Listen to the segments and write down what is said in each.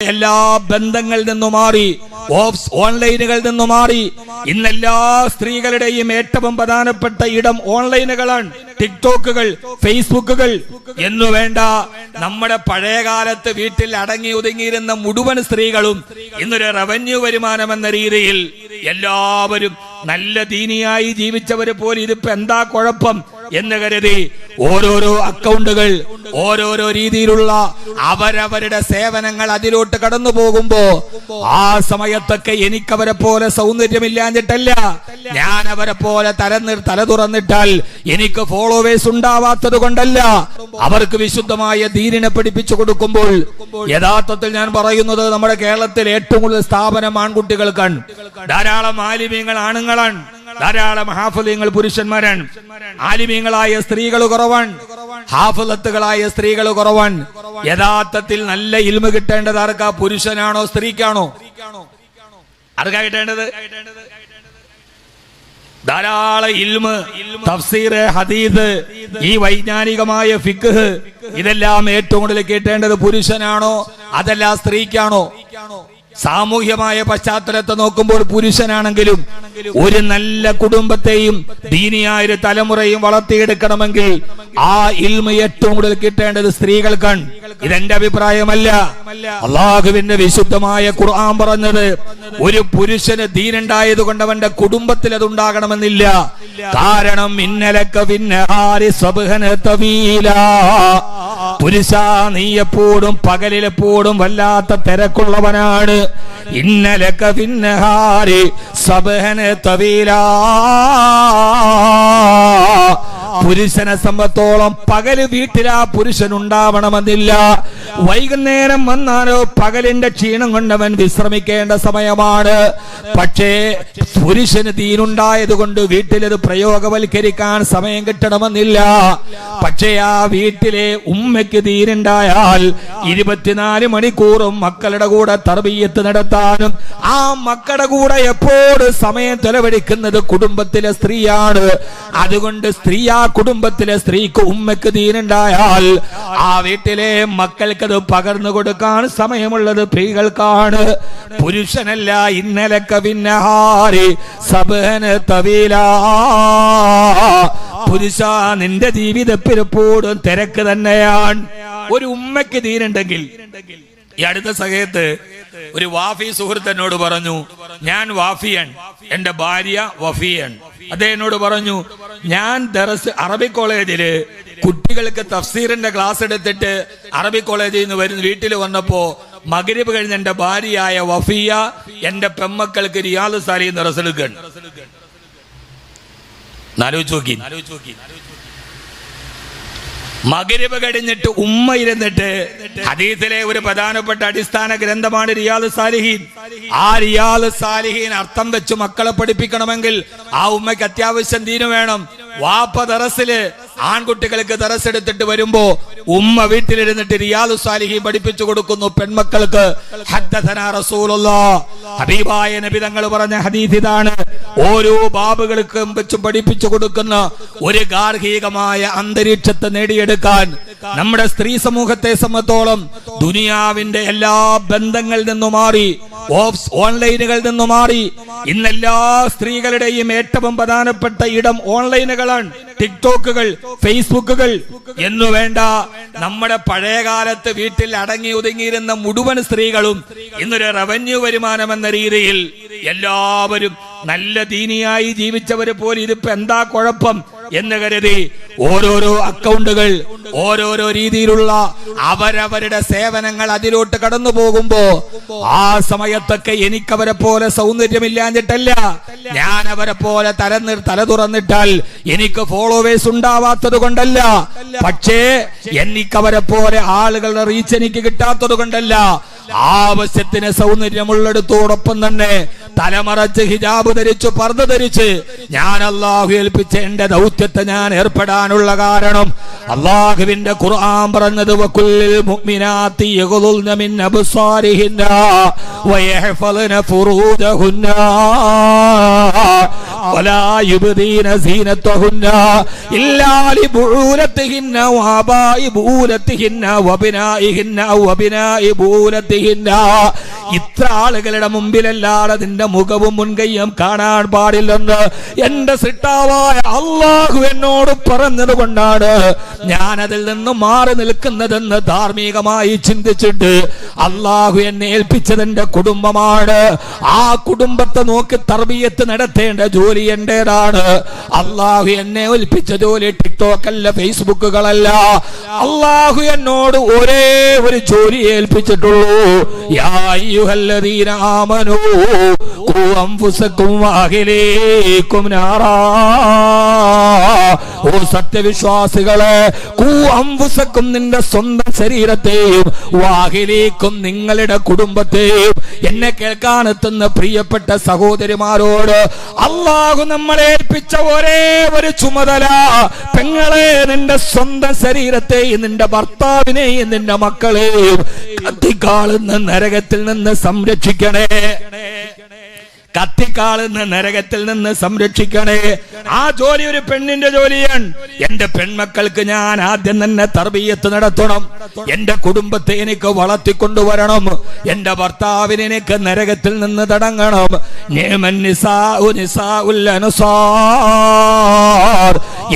എല്ലാ ബന്ധങ്ങളിൽ നിന്നും മാറി, ഓൺലൈനുകളിൽ നിന്നും മാറി. ഇന്നെല്ലാ സ്ത്രീകളുടെയും ഏറ്റവും പ്രധാനപ്പെട്ട ഇടം ഓൺലൈനുകളാണ്. ടിക്ടോക്കുകൾ, ഫേസ്ബുക്കുകൾ എന്നു വേണ്ട. നമ്മുടെ പഴയകാലത്ത് വീട്ടിൽ അടങ്ങി ഒതുങ്ങിയിരുന്ന മുഴുവൻ സ്ത്രീകളും ഇന്നൊരു റവന്യൂ വരുമാനം എന്ന രീതിയിൽ എല്ലാവരും നല്ല ദീനിയായി ജീവിച്ചവര് പോലും ഇതിപ്പോ എന്താ കുഴപ്പം എന്ന് കരുതി ഓരോരോ അക്കൗണ്ടുകൾ, ഓരോരോ രീതിയിലുള്ള അവരവരുടെ സേവനങ്ങൾ അതിലോട്ട് കടന്നു പോകുമ്പോ ആ സമയത്തൊക്കെ എനിക്കവരെ പോലെ സൗന്ദര്യമില്ലാഞ്ഞിട്ടല്ല, ഞാൻ അവരെ പോലെ തല തുറന്നിട്ടാൽ എനിക്ക് ഫോളോവേഴ്സ് ഉണ്ടാവാത്തത് കൊണ്ടല്ല, അവർക്ക് വിശുദ്ധമായ ദീനിനെ പഠിപ്പിച്ചു കൊടുക്കുമ്പോൾ യഥാർത്ഥത്തിൽ ഞാൻ പറയുന്നത് നമ്മുടെ കേരളത്തിൽ ഏറ്റവും കൂടുതൽ സ്ഥാപനം ആൺകുട്ടികൾക്കാണ്. ധാരാളം ആലിമീങ്ങൾ ആണുങ്ങളാണ്, ധാരാളം ഹാഫിളുകൾ പുരുഷന്മാരാണ്. ആലിമീങ്ങളായ സ്ത്രീകൾ കുറവാണ്, ഹാഫിളത്തുകളായ സ്ത്രീകൾ കുറവാണ്. യഥാർത്ഥത്തിൽ നല്ല ഇൽമ് കിട്ടേണ്ടത് ആർക്കാ? പുരുഷനാണോ സ്ത്രീക്കാണോ? ആർക്കാ കിട്ടേണ്ടത്? ധാരാളം ഇൽമ്, തഫ്സീർ, ഹദീസ്, ഈ വൈജ്ഞാനികമായ ഫിഖ്, ഇതെല്ലാം ഏറ്റവും കൂടുതൽ കിട്ടേണ്ടത് പുരുഷനാണോ അതല്ല സ്ത്രീക്കാണോ? സാമൂഹ്യമായ പശ്ചാത്തലത്തെ നോക്കുമ്പോൾ പുരുഷനാണെങ്കിലും ഒരു നല്ല കുടുംബത്തെയും ദീനിയായ ഒരു തലമുറയും വളർത്തിയെടുക്കണമെങ്കിൽ ആ ഇൽമ ഏറ്റവും കൂടുതൽ കിട്ടേണ്ടത് സ്ത്രീകൾക്കാണ്. ഇതെന്റെ അഭിപ്രായമല്ല, അള്ളാഹുവിന്റെ വിശുദ്ധമായ ഖുർആൻ പറഞ്ഞത് ഒരു പുരുഷന് ദീനുണ്ടായത് കൊണ്ട് അവന്റെ കുടുംബത്തിൽ അത് ഉണ്ടാകണമെന്നില്ല. കാരണം ഇന്നലക വിന്നഹാരി സബ്ഹന തവീല, പുരുഷ നീ എപ്പോഴും പകലിലെപ്പോഴും വല്ലാത്ത തിരക്കുള്ളവനാണ്. ഇന്നലക വിന്നഹാരി സബ്ഹന തവീല, പുരുഷനെ സംബന്ധിച്ചോളം പകല് വീട്ടിൽ ആ പുരുഷൻ ഉണ്ടാവണമെന്നില്ല. വൈകുന്നേരം വന്നാലോ പകലിന്റെ ക്ഷീണം കൊണ്ടവൻ വിശ്രമിക്കേണ്ട സമയമാണ്. പക്ഷേ പുരുഷന് ദീനുണ്ടായത് കൊണ്ട് വീട്ടിലത് പ്രയോഗവൽക്കരിക്കാൻ സമയം കിട്ടണമെന്നില്ല. പക്ഷേ ആ വീട്ടിലെ ഉമ്മയ്ക്ക് ദീനുണ്ടായാൽ 24 മണിക്കൂറും മക്കളുടെ കൂടെ തർബിയത്ത് നടത്താനും ആ മക്കളുടെ കൂടെ എപ്പോഴും സമയം ചെലവഴിക്കുന്നത് കുടുംബത്തിലെ സ്ത്രീയാണ്. അതുകൊണ്ട് സ്ത്രീ, ആ കുടുംബത്തിലെ സ്ത്രീക്ക് ഉമ്മയ്ക്ക് ദീനുണ്ടായാൽ ആ വീട്ടിലെ മക്കൾക്കത് പകർന്നു കൊടുക്കാൻ സമയമുള്ളത് സ്ത്രീകൾക്കാണ്, പുരുഷനല്ല. ഇന്നലക വിന്നഹാരി സബ്ഹന തവീല, പുരുഷ നിന്റെ ജീവിതത്തിൽ എപ്പോഴും തിരക്ക് തന്നെയാണ്. ഒരു ഉമ്മയ്ക്ക് ദീനുണ്ടെങ്കിൽ, ഈ അടുത്ത സമയത്ത് ഒരു വാഫി സുഹൃത്ത് എന്നോട് പറഞ്ഞു, ഞാൻ വാഫിയാണ്, എന്റെ ഭാര്യ വഫിയാണ്. അദ്ദേഹം എന്നോട് പറഞ്ഞു, ഞാൻ അറബി കോളേജില് കുട്ടികൾക്ക് തഫ്സീറിന്റെ ക്ലാസ് എടുത്തിട്ട് അറബി കോളേജിൽ നിന്ന് വരുന്ന വീട്ടിൽ വന്നപ്പോ മഗ്രിബ് കഴിഞ്ഞ് എന്റെ ഭാര്യയായ വഫിയ എന്റെ പെമ്മക്കൾക്ക് റിയാദ് സാലിഹീൻ ദർസ് എടുക്കുകയാണ്. ആലോചിച്ച് നോക്കി, മഗ്രിബ് കഴിഞ്ഞിട്ട് ഉമ്മ ഇരുന്നിട്ട്, ഹദീസിലെ ഒരു പ്രധാനപ്പെട്ട അടിസ്ഥാന ഗ്രന്ഥമാണ് റിയാദ് സാലിഹീൻ. ആ റിയാദ് സാലിഹീൻ അർത്ഥം വെച്ച് മക്കളെ പഠിപ്പിക്കണമെങ്കിൽ ആ ഉമ്മയ്ക്ക് അത്യാവശ്യം ദീന് വേണം. വാപ്പ ദറസില് ആൺകുട്ടികൾക്ക് ദറസ് എടുത്തിട്ട് വരുമ്പോ ഉമ്മ വീട്ടിലിരുന്നിട്ട് റിയാദ് സാലിഹീൻ പഠിപ്പിച്ചു കൊടുക്കുന്നു പെൺമക്കൾക്ക്. ഹദ്ദസനാ റസൂലുള്ളാഹ്, ഹബീബായ നബി തങ്ങൾ പറഞ്ഞ ഹദീസ് ഇതാണ്. ഓരോ ബാബുകൾക്കും വെച്ചും പഠിപ്പിച്ചു കൊടുക്കുന്ന ഒരു ഗാർഹികമായ അന്തരീക്ഷത്തെ നേടിയെടുക്കാൻ നമ്മുടെ സ്ത്രീ സമൂഹത്തെ സംബന്ധിച്ചോളം ദുനിയാവിന്റെ എല്ലാ ബന്ധങ്ങളിൽ നിന്നും മാറി, ഓൺലൈനുകളിൽ നിന്നും മാറി. ഇന്നെല്ലാ സ്ത്രീകളുടെയും ഏറ്റവും പ്രധാനപ്പെട്ട ഇടം ഓൺലൈനുകളാണ്. ടിക്ടോക്കുകൾ, ഫേസ്ബുക്കുകൾ എന്നു വേണ്ട. നമ്മുടെ പഴയകാലത്ത് വീട്ടിൽ അടങ്ങി ഒതുങ്ങിയിരുന്ന മുഴുവൻ സ്ത്രീകളും ഇന്നൊരു റവന്യൂ വരുമാനം എന്ന രീതിയിൽ എല്ലാവരും നല്ല ദീനിയായി ജീവിച്ചവര് പോലും ഇതിപ്പോ എന്താ കുഴപ്പം എന്ന് കരുതി ഓരോരോ അക്കൗണ്ടുകൾ, ഓരോരോ രീതിയിലുള്ള അവരവരുടെ സേവനങ്ങൾ അതിലോട്ട് കടന്നു പോകുമ്പോ ആ സമയത്തൊക്കെ എനിക്കവരെ പോലെ സൗന്ദര്യമില്ലാഞ്ഞിട്ടല്ല, ഞാൻ അവരെ പോലെ തല തുറന്നിട്ടാൽ എനിക്ക് ഫോളോവേഴ്സ് ഉണ്ടാവാത്തത് കൊണ്ടല്ല, പക്ഷേ എനിക്കവരെ പോലെ ആളുകളുടെ റീച്ച് എനിക്ക് കിട്ടാത്തത് കൊണ്ടല്ല, ആവശ്യത്തിന് സൗന്ദര്യമുള്ളിടത്തോടൊപ്പം തന്നെ തലമറച്ച് ഹിജാബ് ധരിച്ചു പർദ്ദ ധരിച്ച് ഞാൻ അള്ളാഹു ഏൽപ്പിച്ച എന്റെ ദൗത്യത്തെ ഞാൻ ഏർപ്പെടാനുള്ള കാരണം അള്ളാഹുവിന്റെ ഖുർആൻ പറഞ്ഞത് വകുല്ലിൽ മുഅ്മിനാത്തി യഗ്ളുൽന മിൻ അബ്സാരിഹിന്ന വയഹ്ഫളന ഫുറൂജഹുന്ന, വലാ യുബ്ദീന സീനതഹുന്ന ഇല്ലാ ലിബൂലതിഹിന്ന വആബാഇ ബൂലതിഹിന്ന വബിനാഇഹിന്ന വബിനാഇ ബൂലതിഹിന്ന. ഇത്ര ആളുകളുടെ മുമ്പിലല്ലാതെ നിന്റെ മുഖവും മുൻകൈയും കാണാൻ പാടില്ലെന്ന് എന്റെ സിട്ടാവായ അല്ലാഹു എന്നോട് പറഞ്ഞത് കൊണ്ടാണ് ഞാൻ അതിൽ നിന്ന് മാറി നിൽക്കുന്നതെന്ന് ധാർമ്മികമായി ചിന്തിച്ചിട്ട് അല്ലാഹു എന്നെ ഏൽപ്പിച്ചത് എന്റെ കുടുംബമാണ്. ആ കുടുംബത്തെ നോക്കി തർബിയത്ത് നടത്തേണ്ട ജോലി എന്റേതാണ്. അല്ലാഹു എന്നെ ഏൽപ്പിച്ച ജോലി ടിക്ടോക്ക് അല്ല, ഫേസ്ബുക്കുകളല്ല. അല്ലാഹു എന്നോട് ഒരേ ഒരു ജോലി ഏൽപ്പിച്ചിട്ടുള്ളൂ. യാ അയ്യുഹല്ലദീന ആമനൂ ഖൂ അൻഫുസകും വഅഹ്ലീകും നാറാ. ഓ സത്യവിശ്വാസികളെ, ഖൂ അൻഫുസകും നിന്റെ സ്വന്തം ശരീരത്തെയും വഅഹ്ലീകും നിങ്ങളുടെ കുടുംബത്തെയും. എന്നെ കേൾക്കാനെത്തുന്ന പ്രിയപ്പെട്ട സഹോദരിമാരോട് അല്ലാഹു നമ്മളെ ഏൽപ്പിച്ച ഒരേ ഒരു ചുമതല, പെങ്ങളെ, നിന്റെ സ്വന്തം ശരീരത്തെയും നിന്റെ ഭർത്താവിനെയും നിന്റെ മക്കളെയും കത്തിക്കാളുന്ന നരകത്തിൽ നിന്ന് സംരക്ഷിക്കണേ. കത്തിക്കാളുന്ന നരകത്തിൽ നിന്ന് സംരക്ഷിക്കണേ. ആ ജോലി ഒരു പെണ്ണിന്റെ ജോലിയാണ്. എന്റെ പെൺമക്കൾക്ക് ഞാൻ ആദ്യം തന്നെ തർബിയത്ത് നടത്തണം. എന്റെ കുടുംബത്തെ എനിക്ക് വളർത്തിക്കൊണ്ടുവരണം. എന്റെ ഭർത്താവിനെ എനിക്ക് നരകത്തിൽ നിന്ന് തടങ്ങണം.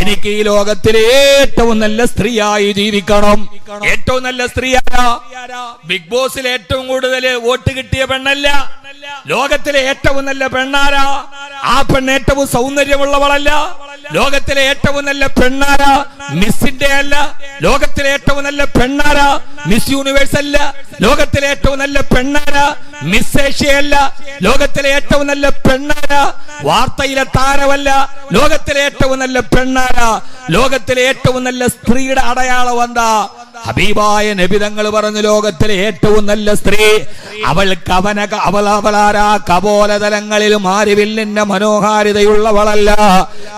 എനിക്ക് ഈ ലോകത്തിലെ ഏറ്റവും നല്ല സ്ത്രീയായി ജീവിക്കണം. ഏറ്റവും നല്ല സ്ത്രീയാരാ? ബിഗ് ബോസിൽ ഏറ്റവും കൂടുതൽ വോട്ട് കിട്ടിയ പെണ്ണല്ല. ലോകത്തിലെ ഏറ്റവും നല്ല പെണ്ണാരാ? ആ പെണ്ണ് ഏറ്റവും സൗന്ദര്യമുള്ളവളല്ല. ലോകത്തിലെ ഏറ്റവും നല്ല പെണ്ണാരാ? മിസ്സിന്റെ അല്ല. ലോകത്തിലെ ഏറ്റവും നല്ല പെണ്ണാരാ? മിസ് യൂണിവേഴ്സ് അല്ല. ലോകത്തിലെ ഏറ്റവും നല്ല പെണ്ണാരാ? മിസ് ഏഷ്യ അല്ല. ലോകത്തിലെ ഏറ്റവും നല്ല പെണ്ണാരാ? വാർത്തയിലെ താരമല്ല. ലോകത്തിലെ ഏറ്റവും നല്ല പെണ്ണാരാ? ലോകത്തിലെ ഏറ്റവും നല്ല സ്ത്രീയുടെ അടയാളം എന്താ? ഹബീബായ നബി തങ്ങൾ പറഞ്ഞു, ലോകത്തിലെ ഏറ്റവും നല്ല സ്ത്രീ അവളാരാ? കപോലതലങ്ങളിൽ മാരിവില്ലിന്റെ മനോഹാരിതയുള്ളവളല്ല.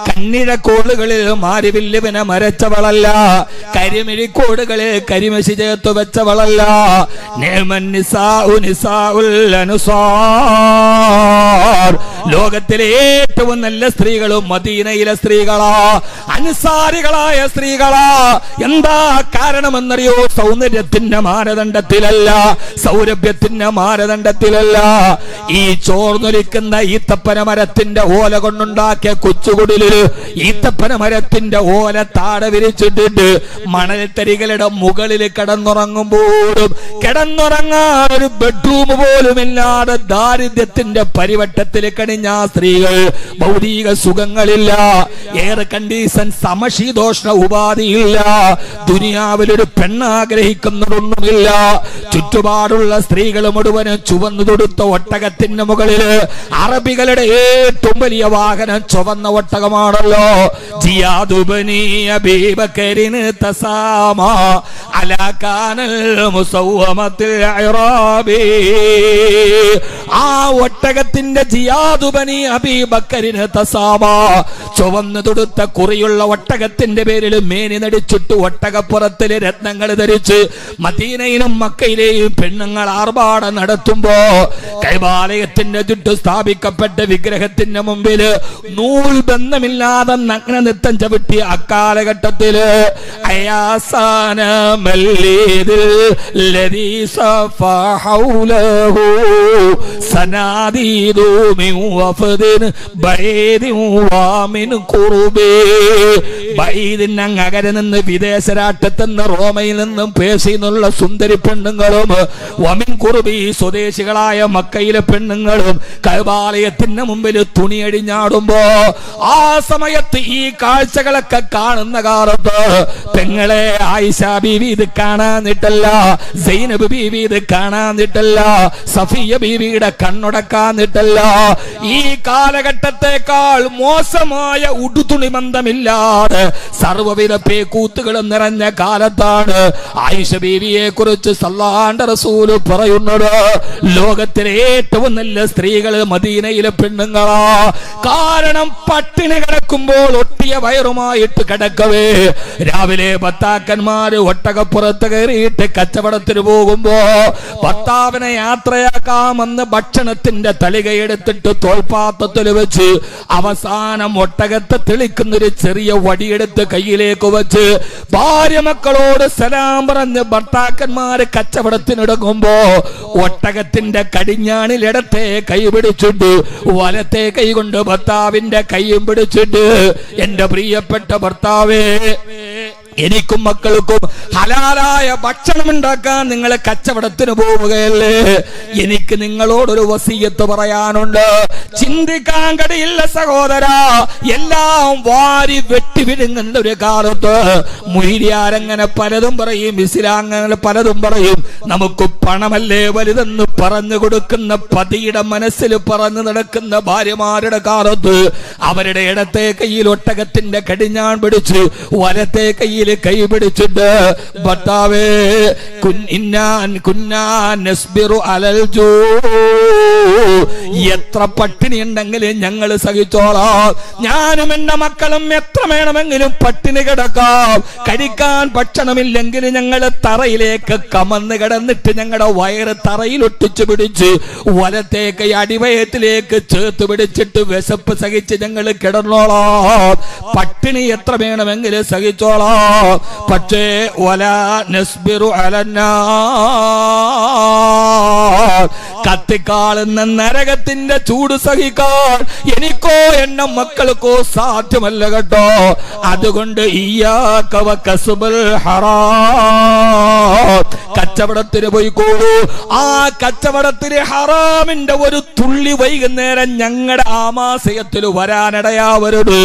കണ്ണിഴക്കോടുകളിൽ മാരിവില്ലിനെ മരച്ചവളല്ല. കരിമിഴിക്കോടുകളിൽ കരിമശി ചേർത്തു വെച്ചവളല്ല. ലോകത്തിലെ ഏറ്റവും നല്ല സ്ത്രീകളും മദീനയിലെ സ്ത്രീകളാ, അൻസാരികളായ സ്ത്രീകളാ. എന്താ കാരണമെന്നറിയോ? സൗന്ദര്യത്തിന്റെ മാനദണ്ഡത്തിലല്ല, സൗരഭ്യത്തിന്റെ മാനദണ്ഡത്തിലല്ല. ഈ ചോർന്നൊലിക്കുന്ന ഈത്തപ്പന മരത്തിന്റെ ഓല കൊണ്ടുണ്ടാക്കിയ കൊച്ചുകുടില് ഈത്തപ്പന മരത്തിന്റെ ഓല താട വിരിച്ചിട്ടിട്ട് മണൽത്തരികളുടെ മുകളിൽ കിടന്നുറങ്ങുമ്പോഴും കിടന്നുറങ്ങാൻ ഒരു ബെഡ്റൂം പോലും ഇല്ലാതെ ദാരിദ്ര്യത്തിന്റെ പരിവട്ടത്തിൽ കണിഞ്ഞ സ്ത്രീകൾ. ഭൗതിക സുഖങ്ങളില്ല, എയർ കണ്ടീഷൻ, സമശീതോഷ്ണ ഉപാധിയില്ല. ദുനിയാവിലൊരു പെണ്ണാഗ്രഹിക്കുന്നതൊന്നുമില്ല. ചുറ്റുപാടുള്ള സ്ത്രീകൾ മുഴുവനും ചുവന്നു തൊടുത്ത ഒട്ടകത്തിന്റെ മുകളില് അറബികളുടെ ഏറ്റവും വലിയ വാഹനം ചുവന്ന ഒട്ടകമാണല്ലോ. ജിയാദു ബനി അബീ ബക്കറിൻ തസാമ അലാ കാനൽ മുസവ്വമത്തിൽ ഇറാബി. ആ ഒട്ടകത്തിന്റെ ജിയാദു ബനി അബീ ബക്കറിൻ തസാമ, ചുവന്നു തൊടുത്ത കുറിയുള്ള ഒട്ടകത്തിന്റെ പേരിൽ മേനി നടിച്ചിട്ട് ഒട്ടകപ്പുറത്തില് രത്നങ്ങൾ ധരിച്ച് മദീനയിലും മക്കയിലെയും പെണ്ണുങ്ങൾ ആർഭാടം നടത്തുമ്പോ കൈബാലയത്തിന്റെ ചുറ്റു സ്ഥാപിക്കപ്പെട്ട വിഗ്രഹത്തിന്റെ മുമ്പില് നൂൽ ബന്ധമില്ലാതെ നഗ്ന നൃത്തം ചവിട്ടിയ അക്കാലഘട്ടത്തില് അകരെ നിന്ന് വിദേശരാട്ടത്തെന്ന് റോമയിൽ നിന്നും പേർഷ്യയിൽ നിന്നുള്ള സുന്ദരി പെണ്ണുങ്ങളും വമിൻ കുറുബി സ്വദേശികളായ മക്കയിലെ പെണ്ണുങ്ങളും കഅബാലയത്തിന് മുമ്പിൽ തുണിയടിഞ്ഞാടുമ്പോ ആ സമയത്ത് ഈ കാഴ്ചകളൊക്കെ കാണുന്ന കാലത്ത് പെങ്ങളെ ആയിഷ ബീവി ഇത് കാണാന്നിട്ടല്ല, സൈനബ് ബീവി ഇത് കാണാന്നിട്ടല്ല, സഫിയ ബീവിയുടെ കണ്ണുടക്കാന്നിട്ടല്ല. ഈ കാലഘട്ടത്തെക്കാൾ മോശമായ ഉടുതുണി ബന്ധമില്ലാതെ സർവ്വവിധ പേക്കൂത്തുകളും നിറഞ്ഞ കാലത്താണ് ആയിഷ ബീവിയെ കുറിച്ച് സല്ലല്ലാഹു റസൂല് പറയുന്നത്, ലോകത്തിലെ ഏറ്റവും നല്ല സ്ത്രീകൾ മദീനയിലെ പെണ്ണുങ്ങളാ. കാരണം പട്ടിണി കിടക്കുമ്പോൾ ഒട്ടിയ വയറുമായിട്ട് കിടക്കവേ രാവിലെ ഭർത്താക്കന്മാര് ഒട്ടകപ്പുറത്ത് കയറിയിട്ട് കച്ചവടത്തിന് പോകുമ്പോ ഭർത്താവിനെ യാത്രയാക്കാമെന്ന് ഭക്ഷണത്തിന്റെ തളികയെടുത്തിട്ട് തോൽപാത്രത്തിൽ വെച്ച് അവസാനം ഒട്ടകത്തെ തെളിക്കുന്നൊരു ചെറിയ വടിയെടുത്ത് കയ്യിലേക്ക് വെച്ച് ഭാര്യ മക്കളോട് സലാം പറഞ്ഞ് ഭർത്താക്കന്മാര് കച്ചവടത്തിനിടങ്ങുമ്പോ ഒട്ടകത്തിന്റെ കടിഞ്ഞാണിൽ ഇടത്തെ കൈ പിടിച്ചിട്ട് വലത്തെ കൈ കൊണ്ട് ഭർത്താവിന്റെ കൈയും പിടിച്ചിട്ട്, എന്റെ പ്രിയപ്പെട്ട ഭർത്താവേ, എനിക്കും മക്കൾക്കും ഹലാലായ ഭക്ഷണം ഉണ്ടാക്കാൻ നിങ്ങൾ കച്ചവടത്തിന് പോവുകയല്ലേ, എനിക്ക് നിങ്ങളോടൊരു വസിയത്ത് പറയാനുണ്ട്. ചിന്തിക്കാൻ കഴിയില്ല സഹോദര, എല്ലാം വാരി വെട്ടി വിഴുങ്ങുന്ന ഒരു കാലത്ത് മുരിയാരങ്ങനെ പലതും പറയും, ഇസ്ലാങ്ങൾ പലതും പറയും. നമുക്ക് പണമല്ലേ വലുതെന്ന് പറഞ്ഞു കൊടുക്കുന്ന പതിയുടെ മനസ്സിൽ പറഞ്ഞു നടക്കുന്ന ഭാര്യമാരുടെ കാലത്ത് അവരുടെ ഇടത്തെ കയ്യിൽ ഒട്ടകത്തിന്റെ കടിഞ്ഞാൺ പിടിച്ച് വലത്തെ കയ്യിൽ കൈ പിടിച്ചിട്ട്, ഭർത്താവേ എത്ര പട്ടിണി ഉണ്ടെങ്കിലും ഞങ്ങൾ സഹിച്ചോളാം, ഞാനും എന്റെ മക്കളും എത്ര വേണമെങ്കിലും പട്ടിണി കിടക്കാം, കഴിക്കാൻ ഭക്ഷണമില്ലെങ്കിൽ ഞങ്ങൾ തറയിലേക്ക് കമന്ന് കിടന്നിട്ട് ഞങ്ങളുടെ വയറ് തറയിൽ ഒട്ടിച്ചു പിടിച്ച് വലത്തെ കൈ അടിവയത്തിലേക്ക് ചേർത്ത് പിടിച്ചിട്ട് വിശപ്പ് സഹിച്ച് ഞങ്ങൾ കിടന്നോളാം, പട്ടിണി എത്ര വേണമെങ്കിലും സഹിച്ചോളാം. പക്ഷേ വലാ നസ്ബിറു അലന്നാർ, കത്തിക്കാളുന്ന നരകത്തിന്റെ ചൂട് സഹിക്കാൻ എനിക്കോ എന്റെ മക്കൾക്കോ സാധ്യമല്ല കേട്ടോ. അതുകൊണ്ട് ഇയ്യാക വകസ്ബുൽ ഹറാം, കച്ചവടത്തിന് പോയിക്കോളൂ. ആ കച്ചവടത്തിന് ഹറാമിന്റെ ഒരു തുള്ളി വൈകുന്നേരം ഞങ്ങളുടെ ആമാശയത്തിൽ വരാനിടയാവരുത്.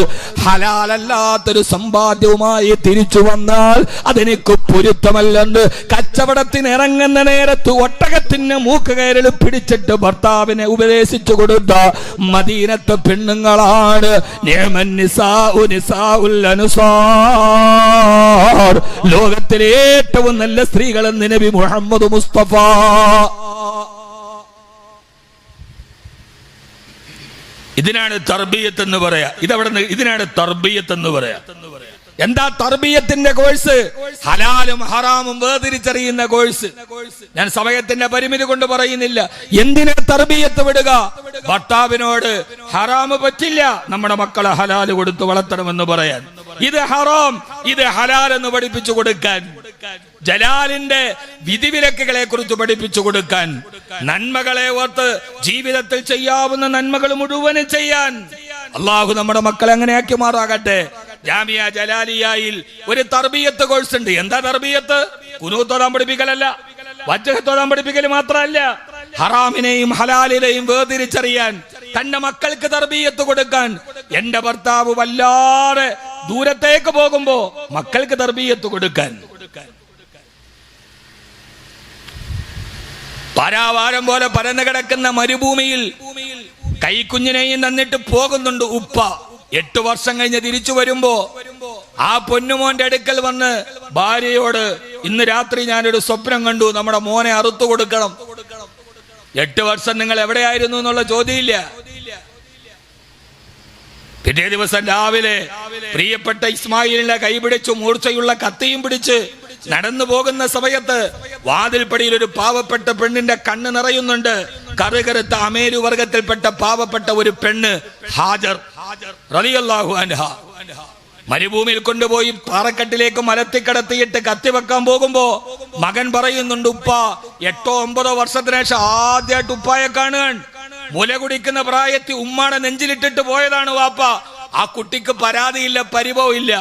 ഹലാലല്ലാത്തൊരു സമ്പാദ്യവുമായി തിരിച്ചു വന്നാൽ അതെനിക്ക് പൊരുത്തമല്ലെന്ന് കച്ചവടത്തിന് ഇറങ്ങുന്ന നേരത്ത് ഒട്ടകത്തിന് മൂക്കുകയറിൽ പിടിച്ചിട്ട് ഭർത്താവിനെ ഉപദേശിച്ചു കൊടുത്ത മദീനത്തെ പെണ്ണുങ്ങളാണ്. ലോകത്തിലെ ഏറ്റവും നല്ല സ്ത്രീകളെന്ന് നബി മുഹമ്മദ് മുസ്തഫ. ഇതിനാണ് തർബിയത്ത് എന്ന് പറയാ. ഇതിനാണ് തർബിയത്ത് എന്ന് പറയാ. എന്താ തർബിയത്തിന്റെ കോഴ്സ്? ഹലാലും ഹറാമും വേർതിരിച്ചറിയുന്ന കോഴ്സ്. ഞാൻ സമയത്തിന്റെ പരിമിതി കൊണ്ട് പറയുന്നില്ല. എന്തിനാ തർബിയത്ത് വിടുക? ഭർത്താവിനോട് ഹറാമ് പറ്റില്ല, നമ്മുടെ മക്കളെ ഹലാല് കൊടുത്ത് വളർത്തണമെന്ന് പറയാൻ. ഇത് ഹറാം, ഇത് ഹലാൽ എന്ന് പഠിപ്പിച്ചു കൊടുക്കാൻ, ജലാലിന്റെ വിധിവിലക്കുകളെ കുറിച്ച് പഠിപ്പിച്ചു കൊടുക്കാൻ, നന്മകളെ ഓർത്ത് ജീവിതത്തിൽ ചെയ്യാവുന്ന നന്മകൾ മുഴുവനും ചെയ്യാൻ. അള്ളാഹു നമ്മുടെ മക്കളെ അങ്ങനെ ആക്കി മാറാകട്ടെ. ജാമിയ ജലാലിയയിൽ ഒരു തർബിയത്ത് കോഴ്സ് ഉണ്ട്. എന്താ തർബിയത്ത്? കുനൂത്തോടാൻ പഠിപ്പിക്കലല്ല, വജ്ഹത്തോടാൻ പഠിപ്പിക്കൽ മാത്രമല്ല, ഹറാമിനെയും ഹലാലിനെയും വേർതിരിച്ചറിയാൻ തന്റെ മക്കൾക്ക് തർബിയത്ത് കൊടുക്കാൻ. എന്റെ ഭർത്താവ് വല്ലാതെ ദൂരത്തേക്ക് പോകുമ്പോ മക്കൾക്ക് തർബിയത്ത് കൊടുക്കാൻ. പരാവാരം പോലെ പരന്നു കിടക്കുന്ന മരുഭൂമിയിൽ കൈക്കുഞ്ഞിനെയും തന്നിട്ട് പോകുന്നുണ്ട് ഉപ്പ. 8 വർഷം കഴിഞ്ഞ് തിരിച്ചു വരുമ്പോ ആ പൊന്നുമോന്റെ അടുക്കൽ വന്ന് ഭാര്യയോട്, ഇന്ന് രാത്രി ഞാനൊരു സ്വപ്നം കണ്ടു, നമ്മുടെ മോനെ അറുത്തു കൊടുക്കണം. 8 വർഷം നിങ്ങൾ എവിടെയായിരുന്നു എന്നുള്ള ചോദ്യമില്ല. പിറ്റേ ദിവസം രാവിലെ പ്രിയപ്പെട്ട ഇസ്മായിലിനെ കൈപിടിച്ചു മൂർച്ചയുള്ള കത്തിയും പിടിച്ച് നടന്നു പോകുന്ന സമയത്ത് വാതിൽപ്പടിയിൽ ഒരു പാവപ്പെട്ട പെണ്ണിന്റെ കണ്ണ് നിറയുന്നുണ്ട്. കറുകറുത്ത അമേരു വർഗത്തിൽപ്പെട്ട പാവപ്പെട്ട ഒരു പെണ്ണ്, ഹാജർ റളിയല്ലാഹു അൻഹ. മരുഭൂമിയിൽ കൊണ്ടുപോയി പാറക്കെട്ടിലേക്ക് മലത്തിക്കടത്തിയിട്ട് കത്തിവെക്കാൻ പോകുമ്പോ മകൻ പറയുന്നുണ്ട്, ഉപ്പ 8-9 വർഷത്തിന് ശേഷം ആദ്യമായിട്ട് ഉപ്പായെ കാണുകയാണ്. മുല കുടിക്കുന്ന പ്രായത്തിൽ ഉമ്മാടെ നെഞ്ചിലിട്ടിട്ട് പോയതാണ് വാപ്പ. ആ കുട്ടിക്ക് പരാതിയില്ല, പരിഭവം ഇല്ല.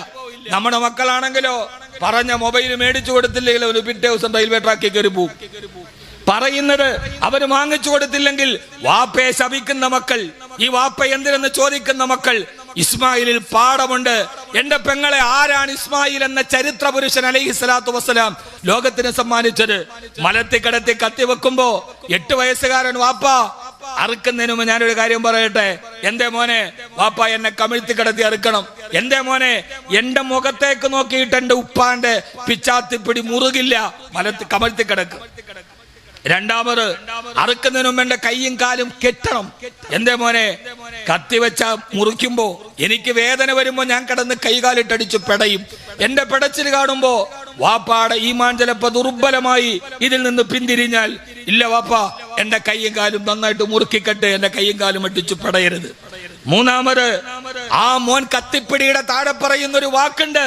നമ്മുടെ മക്കളാണെങ്കിലോ പറഞ്ഞ മൊബൈൽ മേടിച്ചു കൊടുത്തില്ലെങ്കിൽ ഒരു പിറ്റേ ദിവസം റെയിൽവേ ട്രാക്കിൽ കയറി പോകും. പറയുന്നത് അവന് വാങ്ങിച്ചു കൊടുത്തില്ലെങ്കിൽ വാപ്പയെ ശപിക്കുന്ന മക്കൾ, ഈ വാപ്പ എന്തിനെന്ന് ചോദിക്കുന്ന മക്കൾ. ഇസ്മായിലിൽ പാഠമുണ്ട്. എന്റെ പെങ്ങളെ ആരാണ് ഇസ്മായിൽ എന്ന ചരിത്ര പുരുഷൻ അലൈഹിസ്സലാത്തു വസ്സലാം ലോകത്തിന് സമ്മാനിച്ചത്? മലത്തി കടത്തി കത്തിവെക്കുമ്പോ 8 വയസ്സുകാരൻ വാപ്പ അറുക്കുന്നതിന് മുമ്പ് ഞാനൊരു കാര്യം പറയട്ടെ, എന്റെ മോനെ വാപ്പ എന്നെ കമിഴ്ത്തി കിടത്തി അറുക്കണം. എന്റെ മോനെ, എന്റെ മുഖത്തേക്ക് നോക്കിയിട്ട് എന്റെ ഉപ്പാന്റെ പിച്ചാത്തിപ്പിടി മുറുകില്ല, കമഴ്ത്തി കിടക്കും. രണ്ടാമത്, അറുക്കുന്നതിന് മുമ്പ് എന്റെ കൈയും കാലും കെട്ടണം. എന്റെ മോനെ, കത്തി വെച്ച മുറിക്കുമ്പോ എനിക്ക് വേദന വരുമ്പോ ഞാൻ കിടന്ന് കൈകാലിട്ടടിച്ചു പെടയും. എന്റെ പെടച്ചിൽ കാണുമ്പോ വാപ്പാടെ ഈമാൻ ചിലപ്പോ ദുർബലമായി ഇതിൽ നിന്ന് പിന്തിരിഞ്ഞാൽ, ഇല്ല വാപ്പ, എന്റെ കൈയും കാലും നന്നായിട്ട് മുറുക്കിക്കട്ടെ, എന്റെ കൈയും കാലും അടിച്ചു പെടയരുത്. മൂന്നാമത്, ആ മോൻ കത്തിപ്പിടിയുടെ താഴെ പറയുന്നൊരു വാക്കുണ്ട്,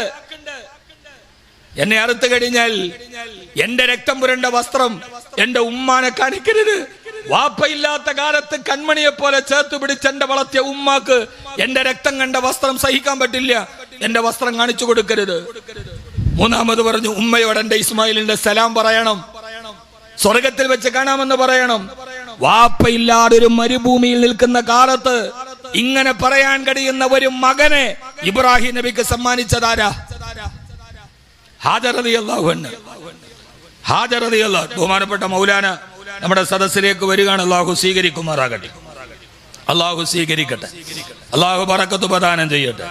എന്നെ അറുത്തു കഴിഞ്ഞാൽ എന്റെ രക്തം പുരണ്ട വസ്ത്രം എന്റെ ഉമ്മാനെ കാണിക്കരുത്. വാപ്പയില്ലാത്ത കാലത്ത് കൺമണിയെ പോലെ ചേർത്ത് പിടിച്ച് എന്റെ വളർത്തിയ ഉമ്മാക്ക് എന്റെ രക്തം കണ്ട വസ്ത്രം സഹിക്കാൻ പറ്റില്ല, എന്റെ വസ്ത്രം കാണിച്ചു കൊടുക്കരുത്. മൂന്നാമത് പറഞ്ഞു, ഉമ്മയോട് എന്റെ ഇസ്മായിലിന്റെ സലാം പറയണം, സ്വർഗത്തിൽ വെച്ച് കാണാമെന്ന് പറയണം. വാപ്പയില്ലാതെ ഒരു മരുഭൂമിയിൽ നിൽക്കുന്ന കാലത്ത് ഇങ്ങനെ പറയാൻ കഴിയുന്ന ഒരു മകനെ ഇബ്രാഹിം നബിക്ക് സമ്മാനിച്ചതാരാ? ഹാജർ റളിയല്ലാഹു അൻഹ. ഹാജർ റളിയല്ലാഹു, ബഹുമാനപ്പെട്ട മൗലാന നമ്മുടെ സദസ്സിലേക്ക് വരികയാണ്. അല്ലാഹു സ്വീകരിക്കുമാറാകട്ടെ, അല്ലാഹു സ്വീകരിക്കട്ടെ, അല്ലാഹു ബറക്കത്ത് പ്രദാനം ചെയ്യട്ടെ.